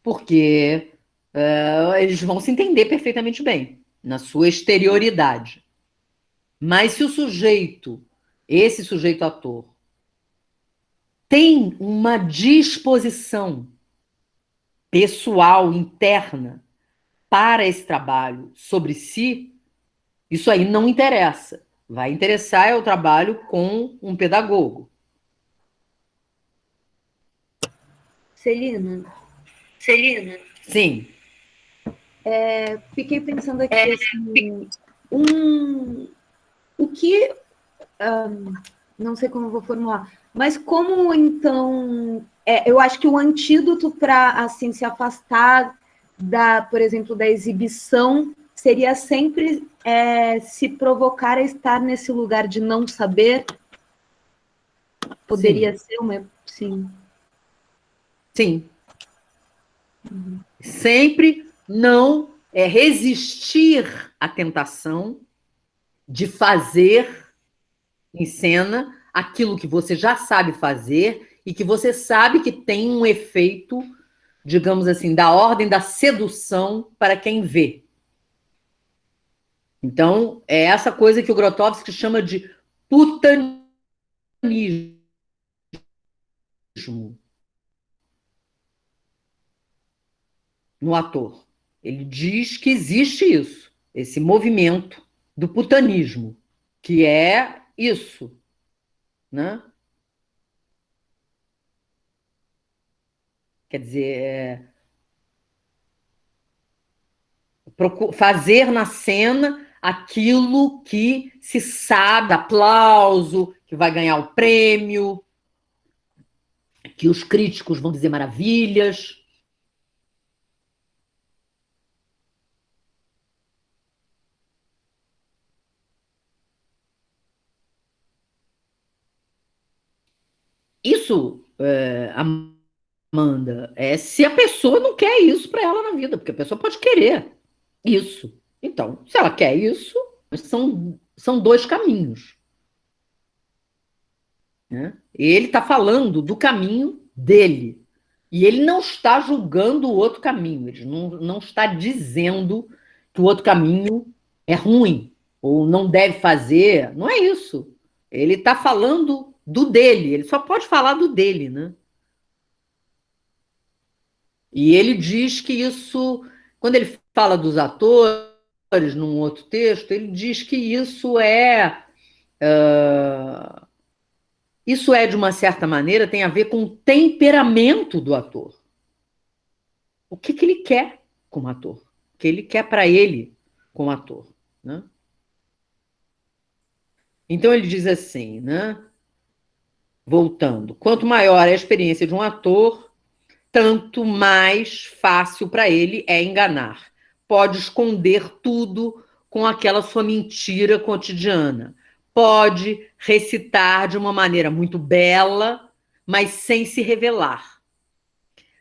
porque eles vão se entender perfeitamente bem na sua exterioridade. Mas se o sujeito, esse sujeito ator, tem uma disposição pessoal, interna, para esse trabalho sobre si, isso aí não interessa. Vai interessar é o trabalho com um pedagogo. Celina, Sim. fiquei pensando aqui, assim, o que, não sei como eu vou formular, mas como, então, eu acho que o antídoto para, assim, se afastar, por exemplo, da exibição, seria sempre se provocar a estar nesse lugar de não saber? Poderia ser uma... Sim. Sim. Sempre não resistir à tentação de fazer em cena aquilo que você já sabe fazer e que você sabe que tem um efeito, digamos assim, da ordem da sedução para quem vê. Então, é essa coisa que o Grotowski chama de putanismo no ator. Ele diz que existe isso, esse movimento do putanismo, que é isso, né? Quer dizer, fazer na cena aquilo que se sabe, aplauso, que vai ganhar o prêmio, que os críticos vão dizer maravilhas. Isso, Amanda, se a pessoa não quer isso para ela na vida, porque a pessoa pode querer isso. Então, se ela quer isso, são dois caminhos. Né? Ele está falando do caminho dele. E ele não está julgando o outro caminho. Ele não está dizendo que o outro caminho é ruim ou não deve fazer. Não é isso. Ele está falando do dele. Ele só pode falar do dele, né? E ele diz que isso, quando ele fala dos atores, num outro texto, ele diz que isso é, de uma certa maneira, tem a ver com o temperamento do ator. O que ele quer como ator? O que ele quer para ele como ator, né? Então ele diz assim, né? Voltando, quanto maior é a experiência de um ator, tanto mais fácil para ele é enganar. Pode esconder tudo com aquela sua mentira cotidiana. Pode recitar de uma maneira muito bela, mas sem se revelar.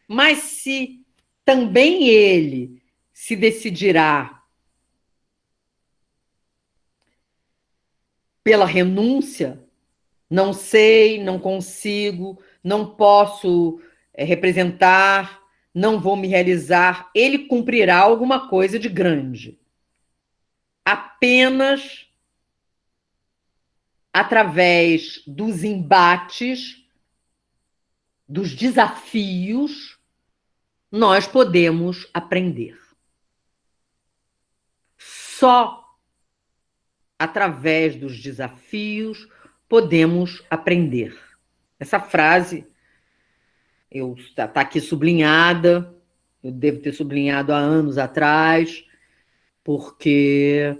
Mas se também ele se decidirá pela renúncia, não sei, não consigo, não posso representar, não vou me realizar, ele cumprirá alguma coisa de grande. Apenas através dos embates, dos desafios, nós podemos aprender. Só através dos desafios podemos aprender. Essa frase Tá aqui sublinhada, eu devo ter sublinhado há anos atrás, porque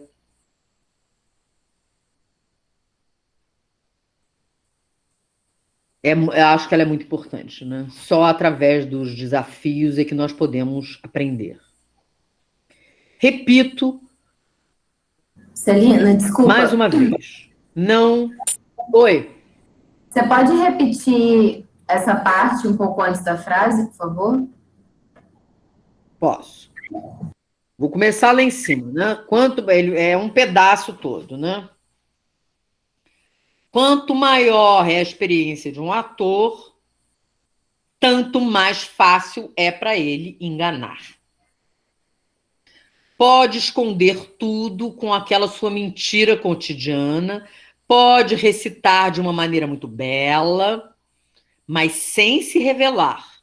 eu acho que ela é muito importante, né? Só através dos desafios é que nós podemos aprender. Repito, Celina, desculpa. mais uma vez, não... Oi. Você pode repetir essa parte um pouco antes da frase, por favor? Posso. Vou começar lá em cima, né? Ele é um pedaço todo, né? Quanto maior é a experiência de um ator, tanto mais fácil é para ele enganar. Pode esconder tudo com aquela sua mentira cotidiana, pode recitar de uma maneira muito bela, mas sem se revelar.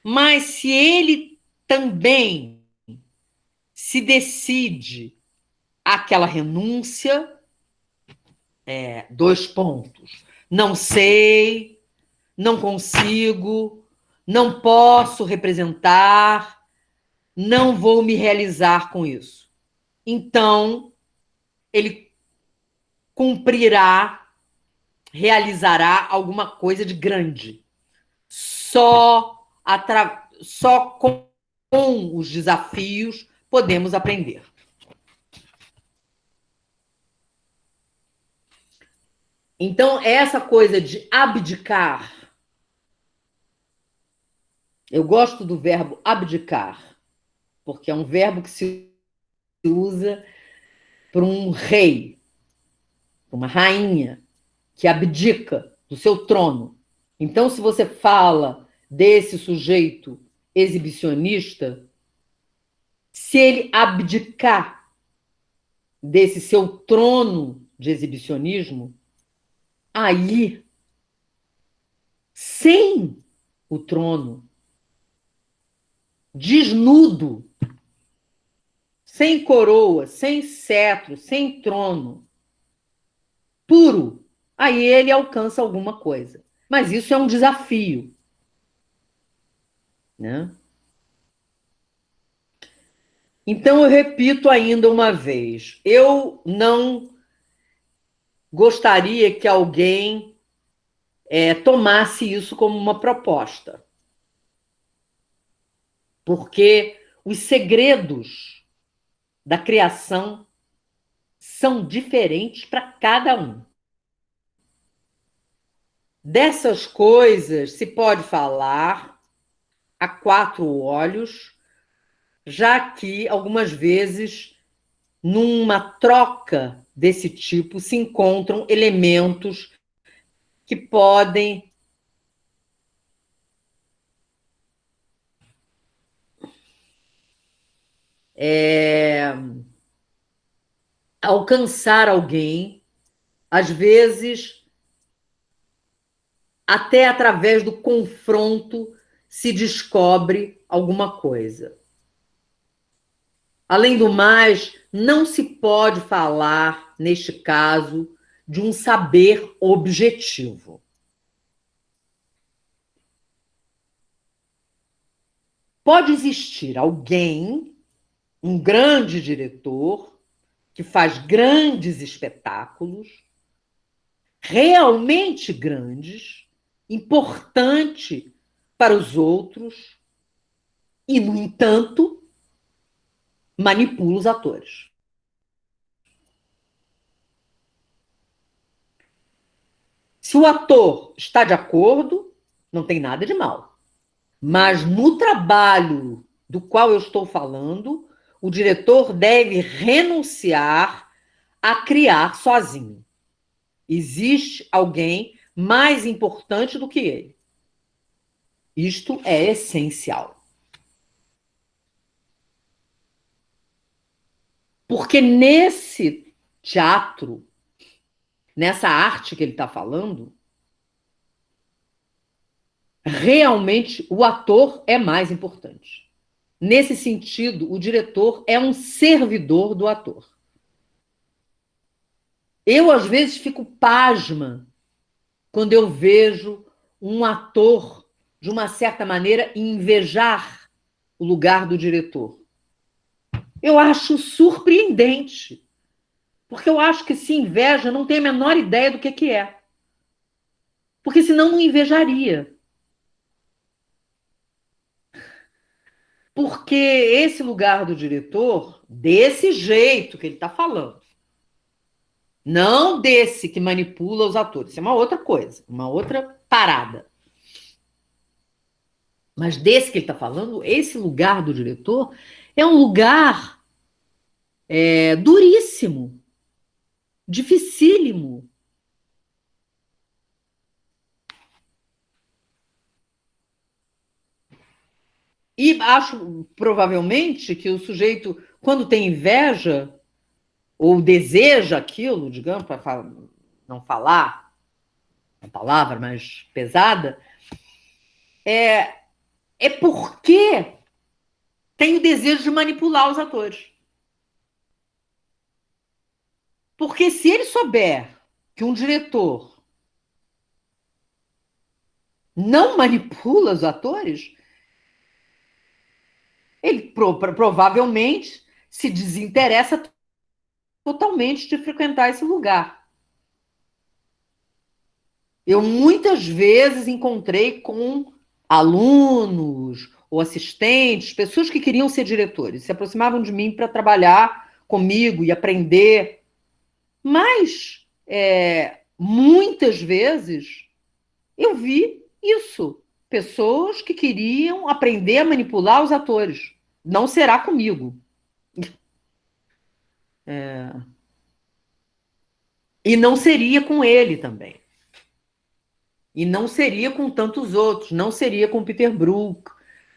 Mas se ele também se decide àquela renúncia, 2 pontos. Não sei, não consigo, não posso representar, não vou me realizar com isso. Então, ele cumprirá, realizará alguma coisa de grande. Só com os desafios podemos aprender. Então, essa coisa de abdicar, eu gosto do verbo abdicar, porque é um verbo que se usa para um rei, uma rainha, que abdica do seu trono. Então, se você fala desse sujeito exibicionista, se ele abdicar desse seu trono de exibicionismo, aí, sem o trono, desnudo, sem coroa, sem cetro, sem trono, puro, aí ele alcança alguma coisa. Mas isso é um desafio, né? Então, eu repito ainda uma vez, eu não gostaria que alguém tomasse isso como uma proposta. Porque os segredos da criação são diferentes para cada um. Dessas coisas se pode falar a 4 olhos, já que algumas vezes, numa troca desse tipo, se encontram elementos que podem alcançar alguém, às vezes, até através do confronto se descobre alguma coisa. Além do mais, não se pode falar, neste caso, de um saber objetivo. Pode existir alguém, um grande diretor, que faz grandes espetáculos, realmente grandes, importante para os outros, e, no entanto, manipula os atores. Se o ator está de acordo, não tem nada de mal. Mas no trabalho do qual eu estou falando, o diretor deve renunciar a criar sozinho. Existe alguém mais importante do que ele. Isto é essencial. Porque nesse teatro, nessa arte que ele está falando, realmente o ator é mais importante. Nesse sentido, o diretor é um servidor do ator. Eu, às vezes, fico pasma quando eu vejo um ator de uma certa maneira, invejar o lugar do diretor. Eu acho surpreendente, porque eu acho que se inveja não tem a menor ideia do que é. Porque senão não invejaria. Porque esse lugar do diretor, desse jeito que ele está falando, não desse que manipula os atores, isso é uma outra coisa, uma outra parada. Mas desse que ele está falando, esse lugar do diretor é um lugar duríssimo, dificílimo. E acho, provavelmente, que o sujeito, quando tem inveja, ou deseja aquilo, digamos, para não falar uma palavra mais pesada, é porque tem o desejo de manipular os atores. Porque se ele souber que um diretor não manipula os atores, ele provavelmente se desinteressa totalmente de frequentar esse lugar. Eu muitas vezes encontrei com alunos ou assistentes, pessoas que queriam ser diretores, se aproximavam de mim para trabalhar comigo e aprender. Mas, muitas vezes, eu vi isso. Pessoas que queriam aprender a manipular os atores. Não será comigo. E não seria com ele também. E não seria com tantos outros. Não seria com Peter Brook.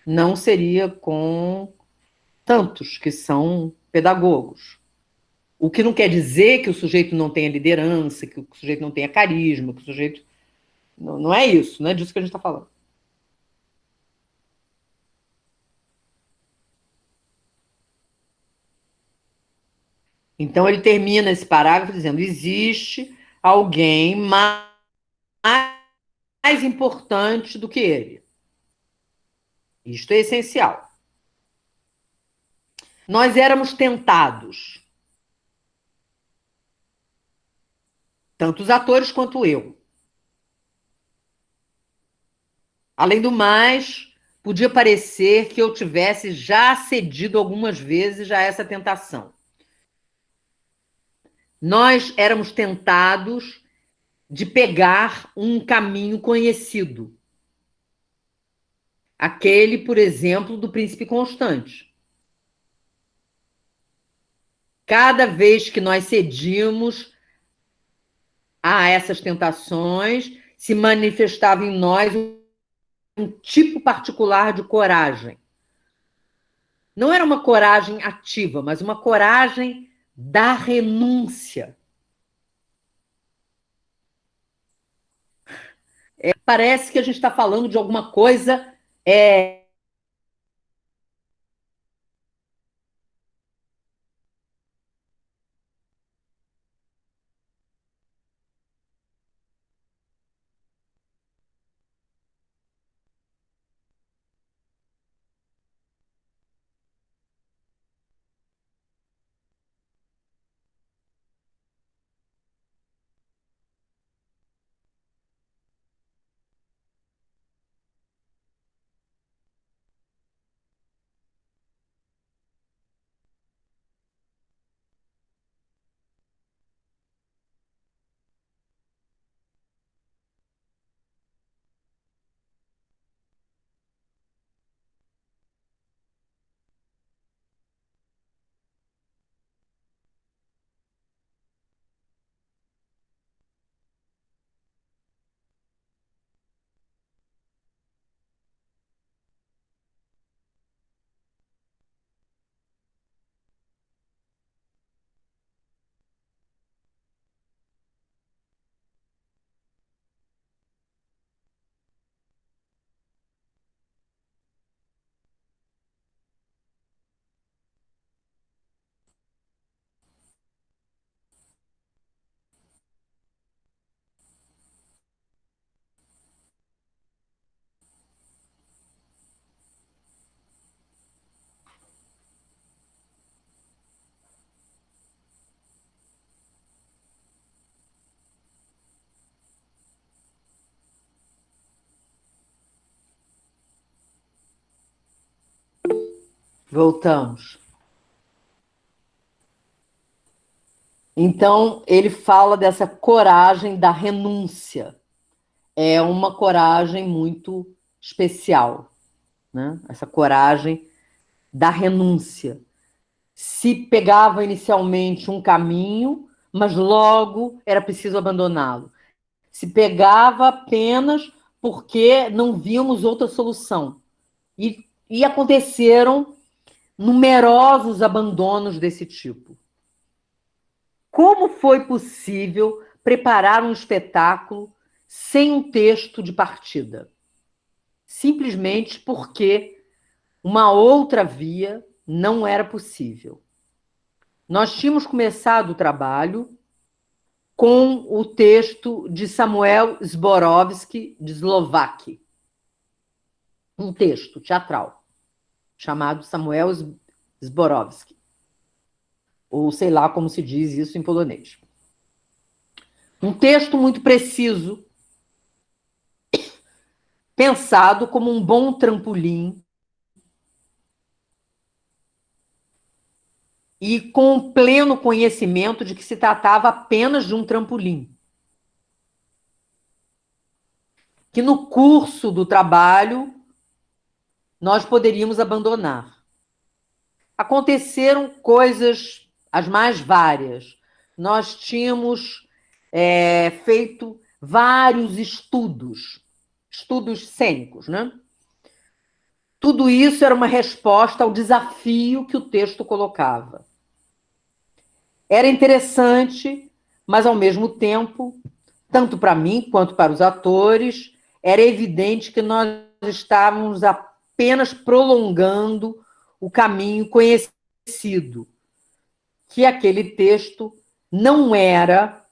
Não seria com tantos que são pedagogos. O que não quer dizer que o sujeito não tenha liderança, que o sujeito não tenha carisma, que o sujeito... Não é isso, não é disso que a gente está falando. Então, ele termina esse parágrafo dizendo: existe alguém mais importante do que ele. Isto é essencial. Nós éramos tentados, tanto os atores quanto eu. Além do mais, podia parecer que eu tivesse já cedido algumas vezes a essa tentação. Nós éramos tentados de pegar um caminho conhecido. Aquele, por exemplo, do Príncipe Constante. Cada vez que nós cedíamos a essas tentações, se manifestava em nós um tipo particular de coragem. Não era uma coragem ativa, mas uma coragem da renúncia. Parece que a gente está falando de alguma coisa Voltamos. Então, ele fala dessa coragem da renúncia. É uma coragem muito especial, né? Essa coragem da renúncia. Se pegava inicialmente um caminho, mas logo era preciso abandoná-lo. Se pegava apenas porque não víamos outra solução. E aconteceram numerosos abandonos desse tipo. Como foi possível preparar um espetáculo sem um texto de partida? Simplesmente porque uma outra via não era possível. Nós tínhamos começado o trabalho com o texto de Samuel Zborowski, de Eslováquia. Um texto teatral, chamado Samuel Zborowski. Ou sei lá como se diz isso em polonês. Um texto muito preciso, pensado como um bom trampolim e com pleno conhecimento de que se tratava apenas de um trampolim. Que no curso do trabalho nós poderíamos abandonar. Aconteceram coisas as mais várias. Nós tínhamos feito vários estudos cênicos, né? Tudo isso era uma resposta ao desafio que o texto colocava. Era interessante, mas, ao mesmo tempo, tanto para mim quanto para os atores, era evidente que nós estávamos apenas prolongando o caminho conhecido, que aquele texto não era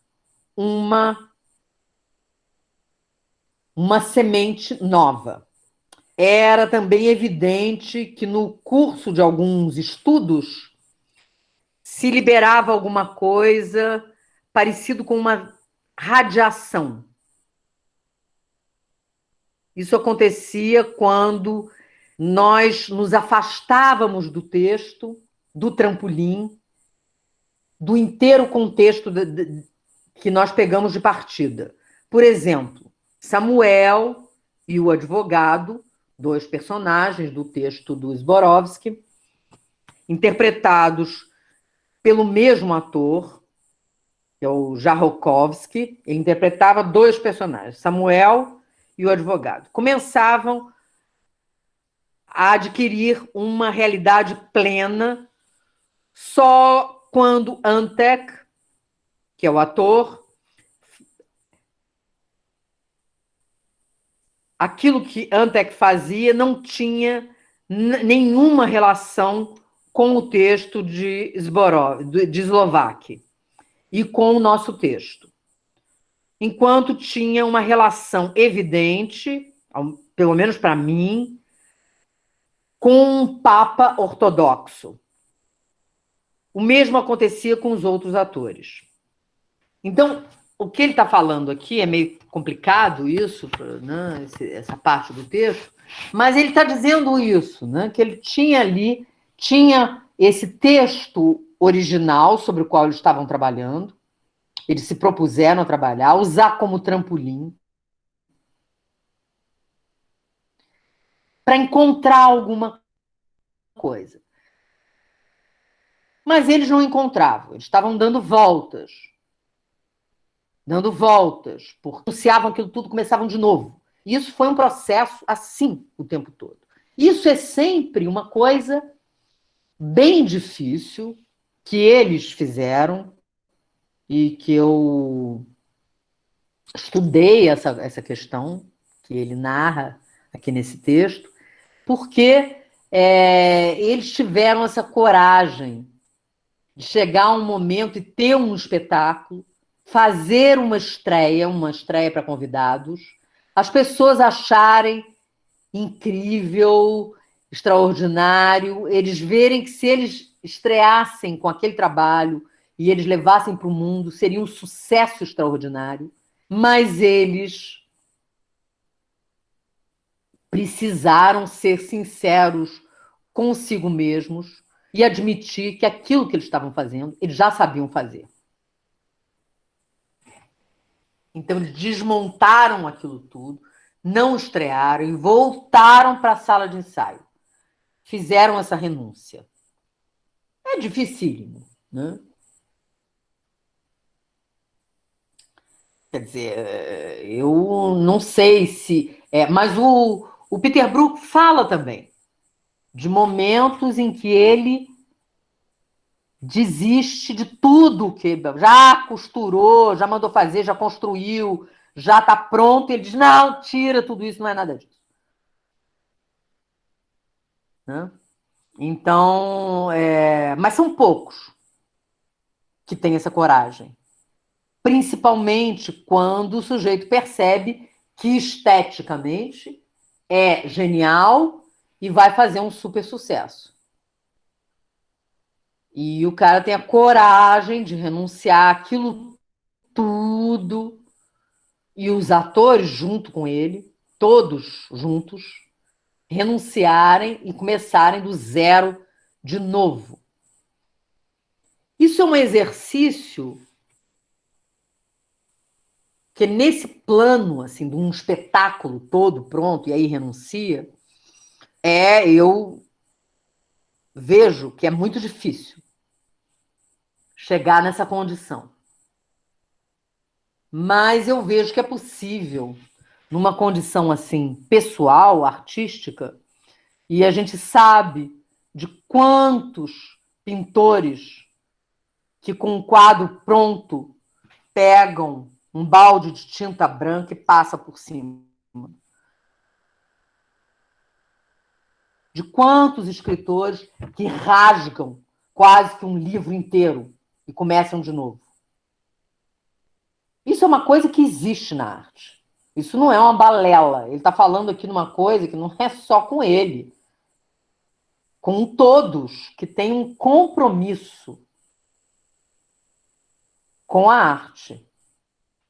uma semente nova. Era também evidente que no curso de alguns estudos se liberava alguma coisa parecido com uma radiação. Isso acontecia quando nós nos afastávamos do texto, do trampolim, do inteiro contexto que nós pegamos de partida. Por exemplo, Samuel e o advogado, dois personagens do texto do Zborowski, interpretados pelo mesmo ator, que é o Jarokowski. Ele interpretava dois personagens, Samuel e o advogado. Começavam a adquirir uma realidade plena só quando Antek, que é o ator, aquilo que Antek fazia não tinha nenhuma relação com o texto de Zborowski e com o nosso texto. Enquanto tinha uma relação evidente, pelo menos para mim, com um papa ortodoxo. O mesmo acontecia com os outros atores. Então, o que ele está falando aqui é meio complicado isso, né, essa parte do texto, mas ele está dizendo isso, né, que ele tinha esse texto original sobre o qual eles estavam trabalhando, eles se propuseram a trabalhar, usar como trampolim, para encontrar alguma coisa. Mas eles não encontravam, eles estavam dando voltas, porque anunciavam aquilo tudo, começavam de novo. E isso foi um processo assim o tempo todo. Isso é sempre uma coisa bem difícil que eles fizeram e que eu estudei essa questão que ele narra aqui nesse texto, porque eles tiveram essa coragem de chegar a um momento e ter um espetáculo, fazer uma estreia para convidados, as pessoas acharem incrível, extraordinário, eles verem que se eles estreassem com aquele trabalho e eles levassem para o mundo, seria um sucesso extraordinário, mas eles precisaram ser sinceros consigo mesmos e admitir que aquilo que eles estavam fazendo, eles já sabiam fazer. Então, eles desmontaram aquilo tudo, não estrearam e voltaram para a sala de ensaio. Fizeram essa renúncia. É dificílimo, né? Quer dizer, eu não sei se... mas o Peter Brook fala também de momentos em que ele desiste de tudo que já costurou, já mandou fazer, já construiu, já está pronto. Ele diz, não, tira tudo isso, não é nada disso. Né? Então, mas são poucos que têm essa coragem. Principalmente quando o sujeito percebe que esteticamente é genial e vai fazer um super sucesso. E o cara tem a coragem de renunciar àquilo tudo e os atores junto com ele, todos juntos, renunciarem e começarem do zero de novo. Isso é um exercício que nesse plano, assim, de um espetáculo todo pronto, e aí renuncia, eu vejo que é muito difícil chegar nessa condição. Mas eu vejo que é possível, numa condição, assim, pessoal, artística, e a gente sabe de quantos pintores que com um quadro pronto pegam um balde de tinta branca e passa por cima. De quantos escritores que rasgam quase que um livro inteiro e começam de novo. Isso é uma coisa que existe na arte. Isso não é uma balela. Ele está falando aqui numa coisa que não é só com ele. Com todos que têm um compromisso com a arte.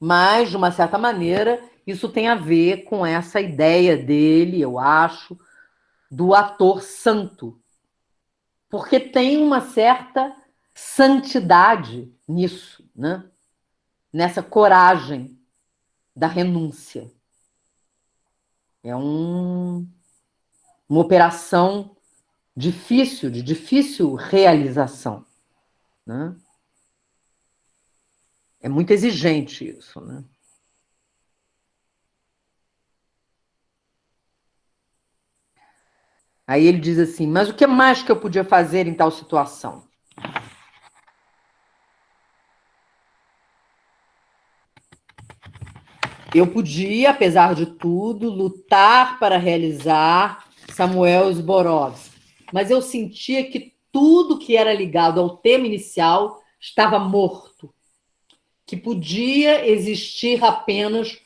Mas, de uma certa maneira, isso tem a ver com essa ideia dele, eu acho, do ator santo. Porque tem uma certa santidade nisso, né? Nessa coragem da renúncia. É uma operação difícil, de difícil realização. Né? É muito exigente isso, né? Aí ele diz assim, mas o que mais que eu podia fazer em tal situação? Eu podia, apesar de tudo, lutar para realizar Samuel Zborowski, mas eu sentia que tudo que era ligado ao tema inicial estava morto, que podia existir apenas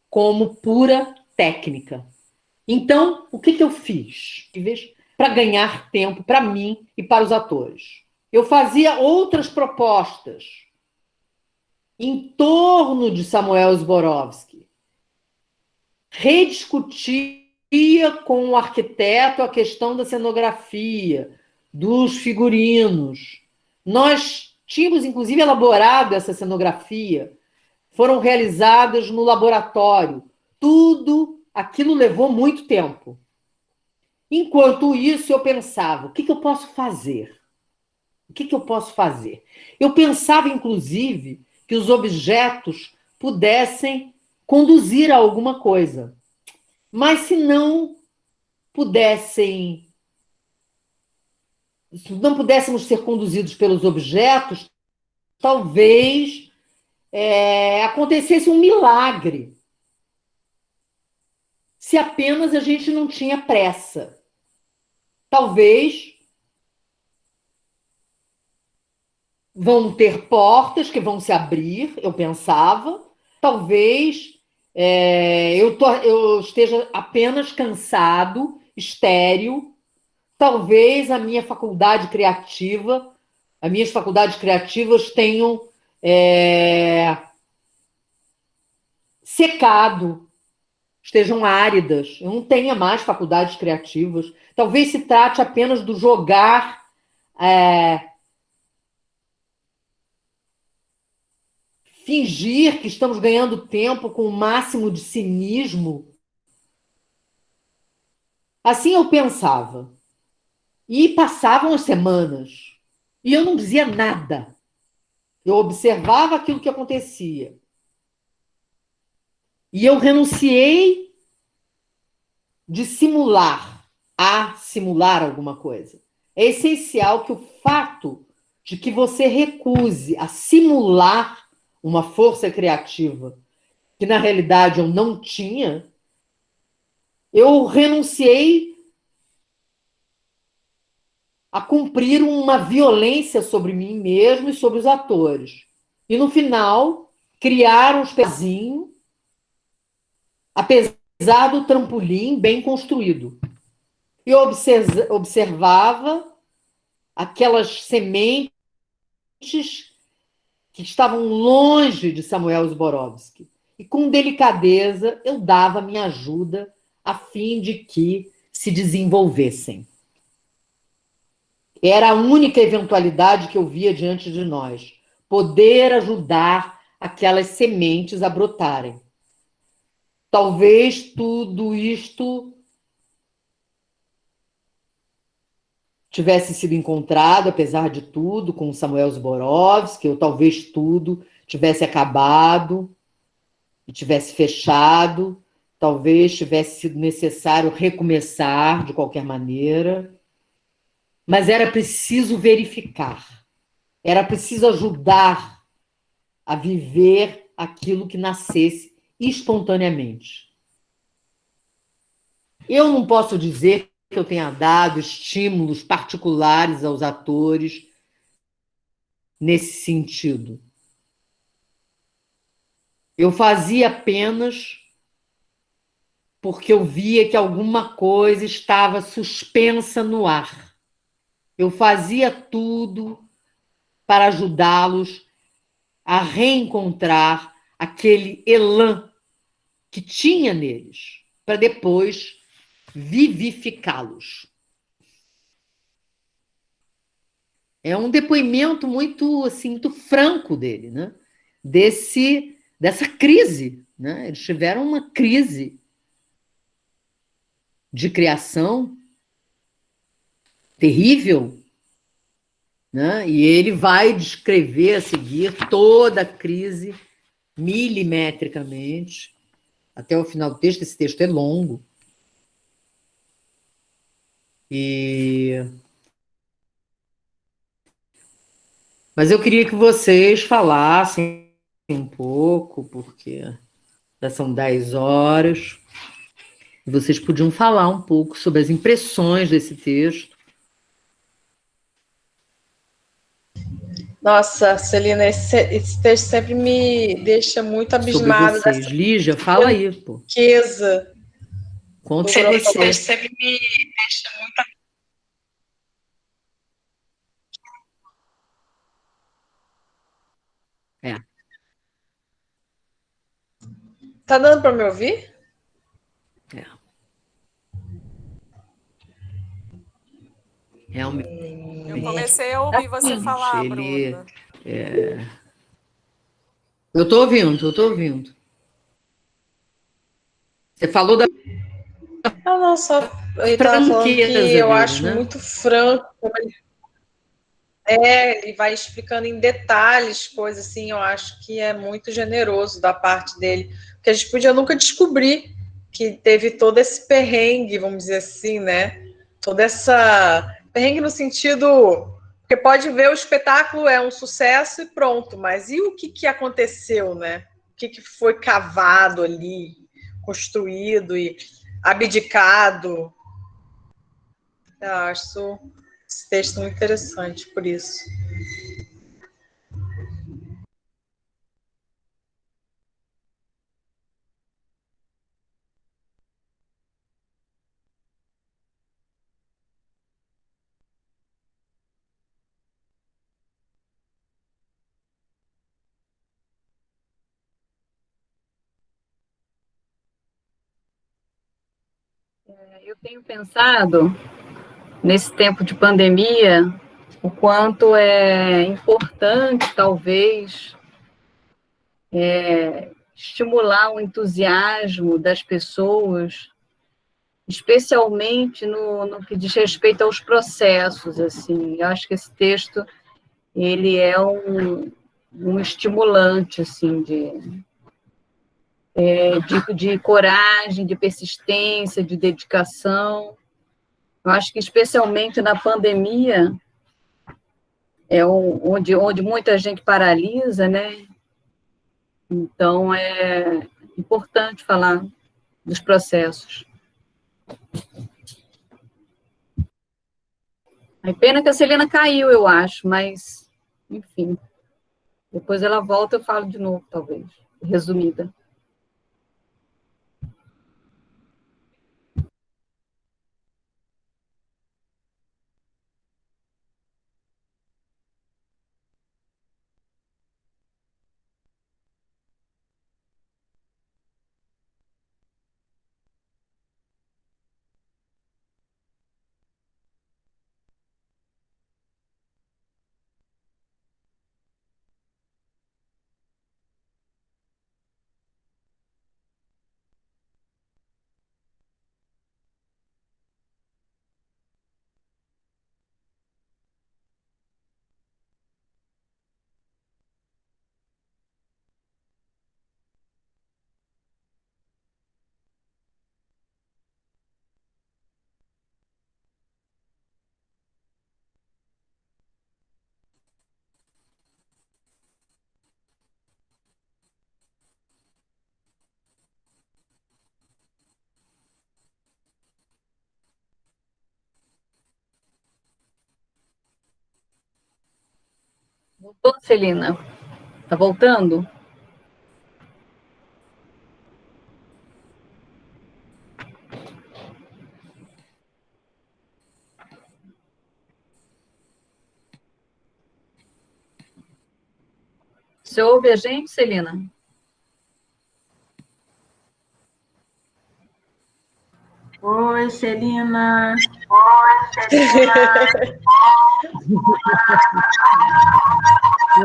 como pura técnica. Então, o que eu fiz? Para ganhar tempo para mim e para os atores. Eu fazia outras propostas em torno de Samuel Zborowski. Rediscutia com o arquiteto a questão da cenografia, dos figurinos. Nós tínhamos, inclusive, elaborado essa cenografia. Foram realizadas no laboratório. Tudo aquilo levou muito tempo. Enquanto isso, eu pensava, o que eu posso fazer? O que eu posso fazer? Eu pensava, inclusive, que os objetos pudessem conduzir a alguma coisa. Mas se não pudéssemos ser conduzidos pelos objetos, talvez acontecesse um milagre. Se apenas a gente não tinha pressa. Talvez vão ter portas que vão se abrir, eu pensava. Talvez eu esteja apenas cansado, estéril. Talvez as minhas faculdades criativas tenham secado. estejam áridas, eu não tenha mais faculdades criativas. Talvez se trate apenas do jogar, fingir que estamos ganhando tempo com o máximo de cinismo. Assim eu pensava. E passavam as semanas. E eu não dizia nada. Eu observava aquilo que acontecia. E eu renunciei de simular a simular alguma coisa. É essencial que o fato de que você recuse a simular uma força criativa que na realidade eu não tinha, eu renunciei a cumprir uma violência sobre mim mesmo e sobre os atores. E no final, criar um pezinho, apesar do trampolim bem construído. E eu observava aquelas sementes que estavam longe de Samuel Zborowski. E com delicadeza eu dava minha ajuda a fim de que se desenvolvessem. Era a única eventualidade que eu via diante de nós. Poder ajudar aquelas sementes a brotarem. Talvez tudo isto tivesse sido encontrado, apesar de tudo, com Samuel Zborowski, ou talvez tudo tivesse acabado e tivesse fechado, talvez tivesse sido necessário recomeçar de qualquer maneira, mas era preciso verificar, era preciso ajudar a viver aquilo que nascesse espontaneamente. Eu não posso dizer que eu tenha dado estímulos particulares aos atores nesse sentido. Eu fazia apenas porque eu via que alguma coisa estava suspensa no ar. Eu fazia tudo para ajudá-los a reencontrar aquele elan que tinha neles, para depois vivificá-los. É um depoimento muito assim, muito franco dele, né? Dessa crise, né? Eles tiveram uma crise de criação terrível, né? E ele vai descrever a seguir toda a crise milimetricamente até o final do texto. Esse texto é longo. Mas eu queria que vocês falassem um pouco, porque já são 10 horas. Vocês podiam falar um pouco sobre as impressões desse texto. Nossa, Celina, esse texto sempre me deixa muito Sobre abismada vocês. dessa Lígia, fala aí, pô. riqueza. Conta pra você. Esse texto sempre me deixa muito. É. Tá dando para me ouvir? É. Realmente. Eu comecei a ouvir você falar, Bruna. Eu tô ouvindo. Você falou da Não, só ele tava falando que eu acho né? muito franco. Ele vai explicando em detalhes coisas assim, eu acho que é muito generoso da parte dele, porque a gente podia nunca descobrir que teve todo esse perrengue, vamos dizer assim, né? Toda essa perrengue no sentido, porque pode ver o espetáculo é um sucesso e pronto, mas e o que aconteceu, né? O que foi cavado ali, construído e abdicado? Eu acho esse texto muito interessante por isso. Eu tenho pensado, nesse tempo de pandemia, o quanto é importante, talvez, estimular o entusiasmo das pessoas, especialmente no que diz respeito aos processos, assim. Eu acho que esse texto, ele é um estimulante, assim, de coragem, de persistência, de dedicação. Eu acho que, especialmente na pandemia, onde muita gente paralisa, né? Então, é importante falar dos processos. É pena que a Celina caiu, eu acho, mas, enfim. Depois ela volta, eu falo de novo, talvez, resumida. Voltou, Celina? Está voltando? Você ouve a gente, Celina? Oi, Celina.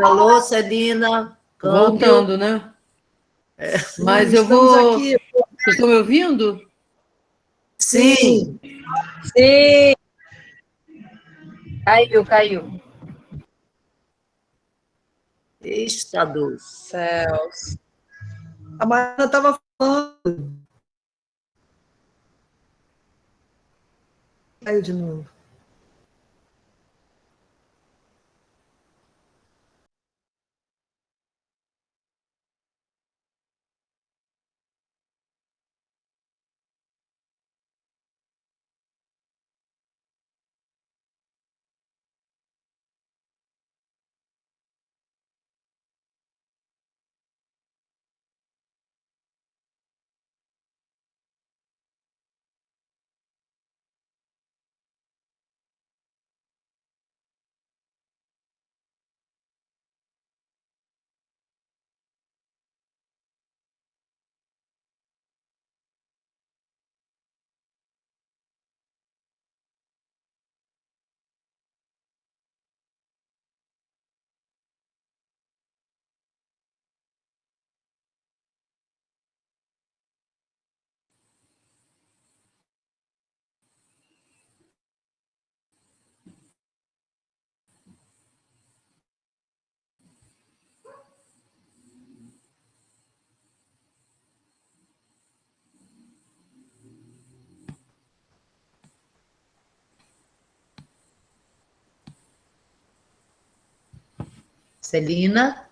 Alô, Celina. Voltando, né? Mas eu estamos vou. Aqui. Vocês estão me ouvindo? Sim. Sim. Caiu. Estador. Céus. A Mariana estava falando. Caiu de novo. Celina?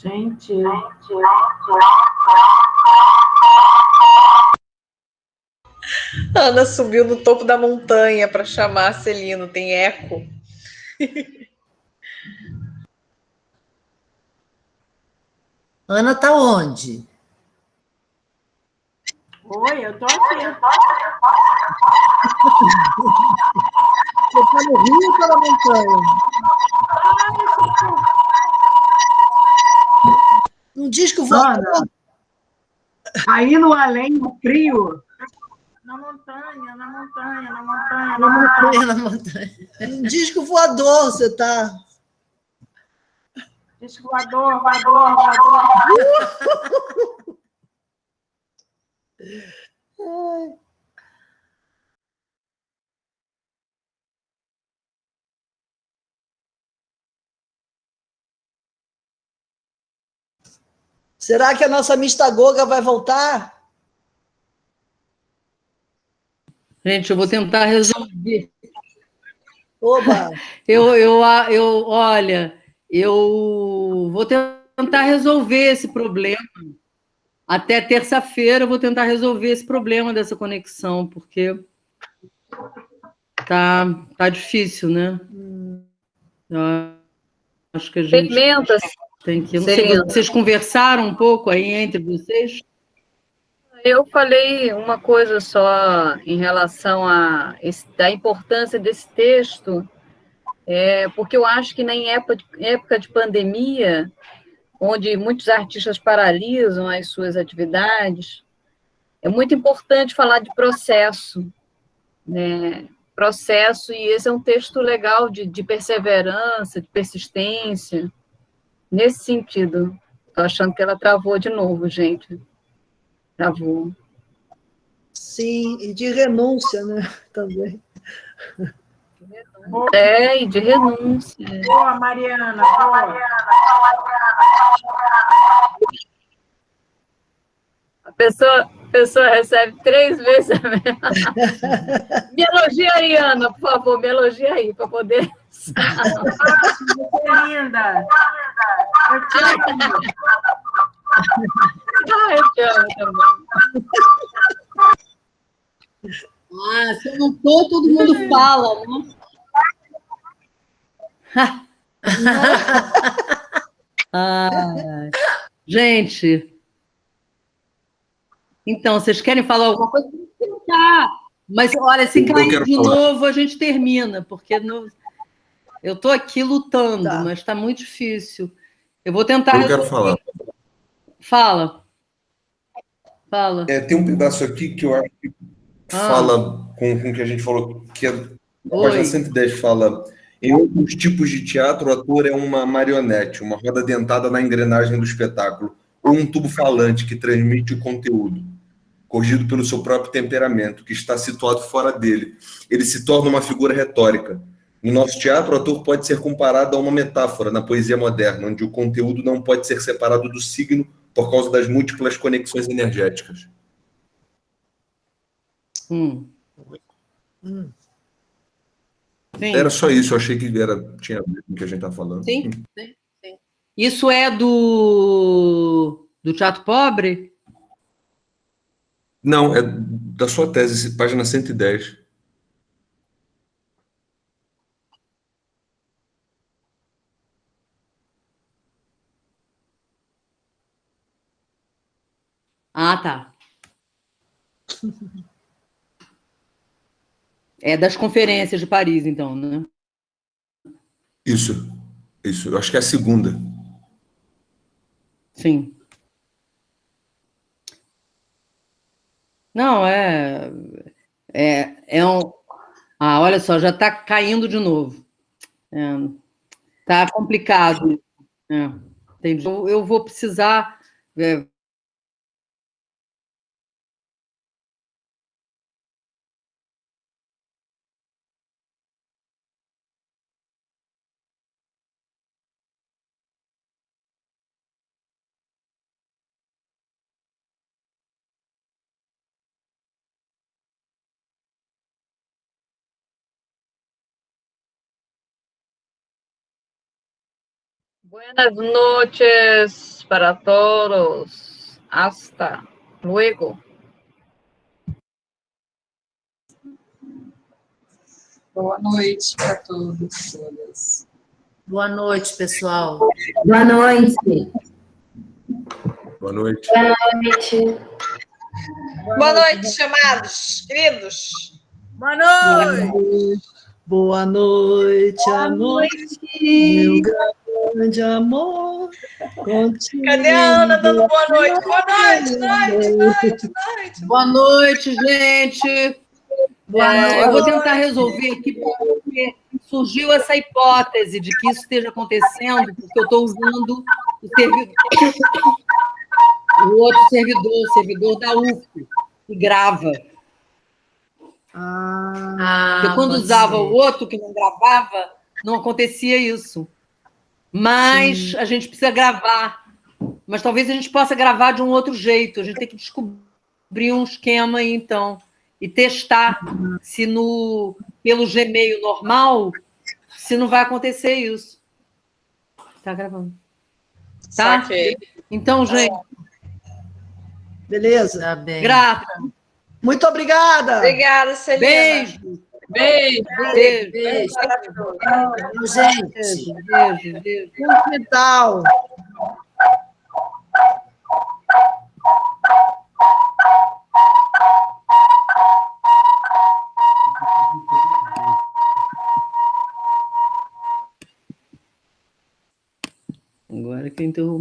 Gente. Ana subiu no topo da montanha para chamar Celino, tem eco. Ana tá onde? Oi, eu tô aqui. Você tá no Rio ou tá na montanha? Não diz que o Ana, aí no além do frio. Na montanha. Na montanha. Não diz que o voador você tá. Diz voador. Será que a nossa mistagoga vai voltar? Gente, eu vou tentar resolver. Oba! Olha, eu vou tentar resolver esse problema. Até terça-feira eu vou tentar resolver esse problema dessa conexão, porque tá difícil, né? Eu acho que a gente tem que... Não sei, vocês conversaram um pouco aí entre vocês? Eu falei uma coisa só em relação da importância desse texto, porque eu acho que em época de pandemia, onde muitos artistas paralisam as suas atividades, é muito importante falar de processo, né? Processo, e esse é um texto legal de perseverança, de persistência, nesse sentido. Estou achando que ela travou de novo, gente. Travou. Sim, e de renúncia, né? Também. E de renúncia. Boa, Mariana, boa. A pessoa recebe 3 vezes a mesma. Me elogia aí, Ana, por favor, me elogia aí, para poder... Você é linda. Eu te amo. Eu te amo também. Se eu não tô, todo mundo fala, né? Gente, então, vocês querem falar alguma coisa? Mas, olha, se cair de novo, a gente termina, porque eu estou aqui lutando, mas está muito difícil. Eu vou tentar resolver. Eu quero falar. Fala. Tem um pedaço aqui que eu acho que fala com o que a gente falou, que a página 110 fala: em outros tipos de teatro, o ator é uma marionete, uma roda dentada na engrenagem do espetáculo, ou um tubo falante que transmite o conteúdo, corrigido pelo seu próprio temperamento, que está situado fora dele. Ele se torna uma figura retórica. No nosso teatro, o ator pode ser comparado a uma metáfora na poesia moderna, onde o conteúdo não pode ser separado do signo por causa das múltiplas conexões energéticas. Era só isso, eu achei que tinha a ver com o que a gente está falando. Sim. Isso é do Teatro Pobre? Não, é da sua tese, página 110. Ah, tá. É das conferências de Paris, então, né? Isso. Eu acho que é a segunda. Sim. Não, é um... olha só, já está caindo de novo. Tá complicado. Entendi. Eu vou precisar... Buenas noches para todos. Hasta luego. Boa noite para todos, todas. Boa noite, pessoal. Boa noite. Boa noite. Boa noite. Boa noite, chamados, queridos. Boa noite. Boa noite, amor. Meu grande amor. Cadê a Ana dando boa noite? Boa noite, noite. Boa noite, gente. Eu vou tentar resolver aqui, porque surgiu essa hipótese de que isso esteja acontecendo, porque eu estou usando o outro servidor, o servidor da UF, que grava. Porque quando usava o outro que não gravava, não acontecia isso. Mas a gente precisa gravar. Mas talvez a gente possa gravar de um outro jeito. A gente tem que descobrir um esquema aí, então. E testar se pelo Gmail normal, se não vai acontecer isso. Tá gravando. Tá? Saquei. Então, gente. Beleza? Tá bem. Grata. Muito obrigada. Obrigada, Celina. Beijo. Beijo. Beijo. Beijo, Gente. Beijo. Fundamental. Agora que eu interrompi.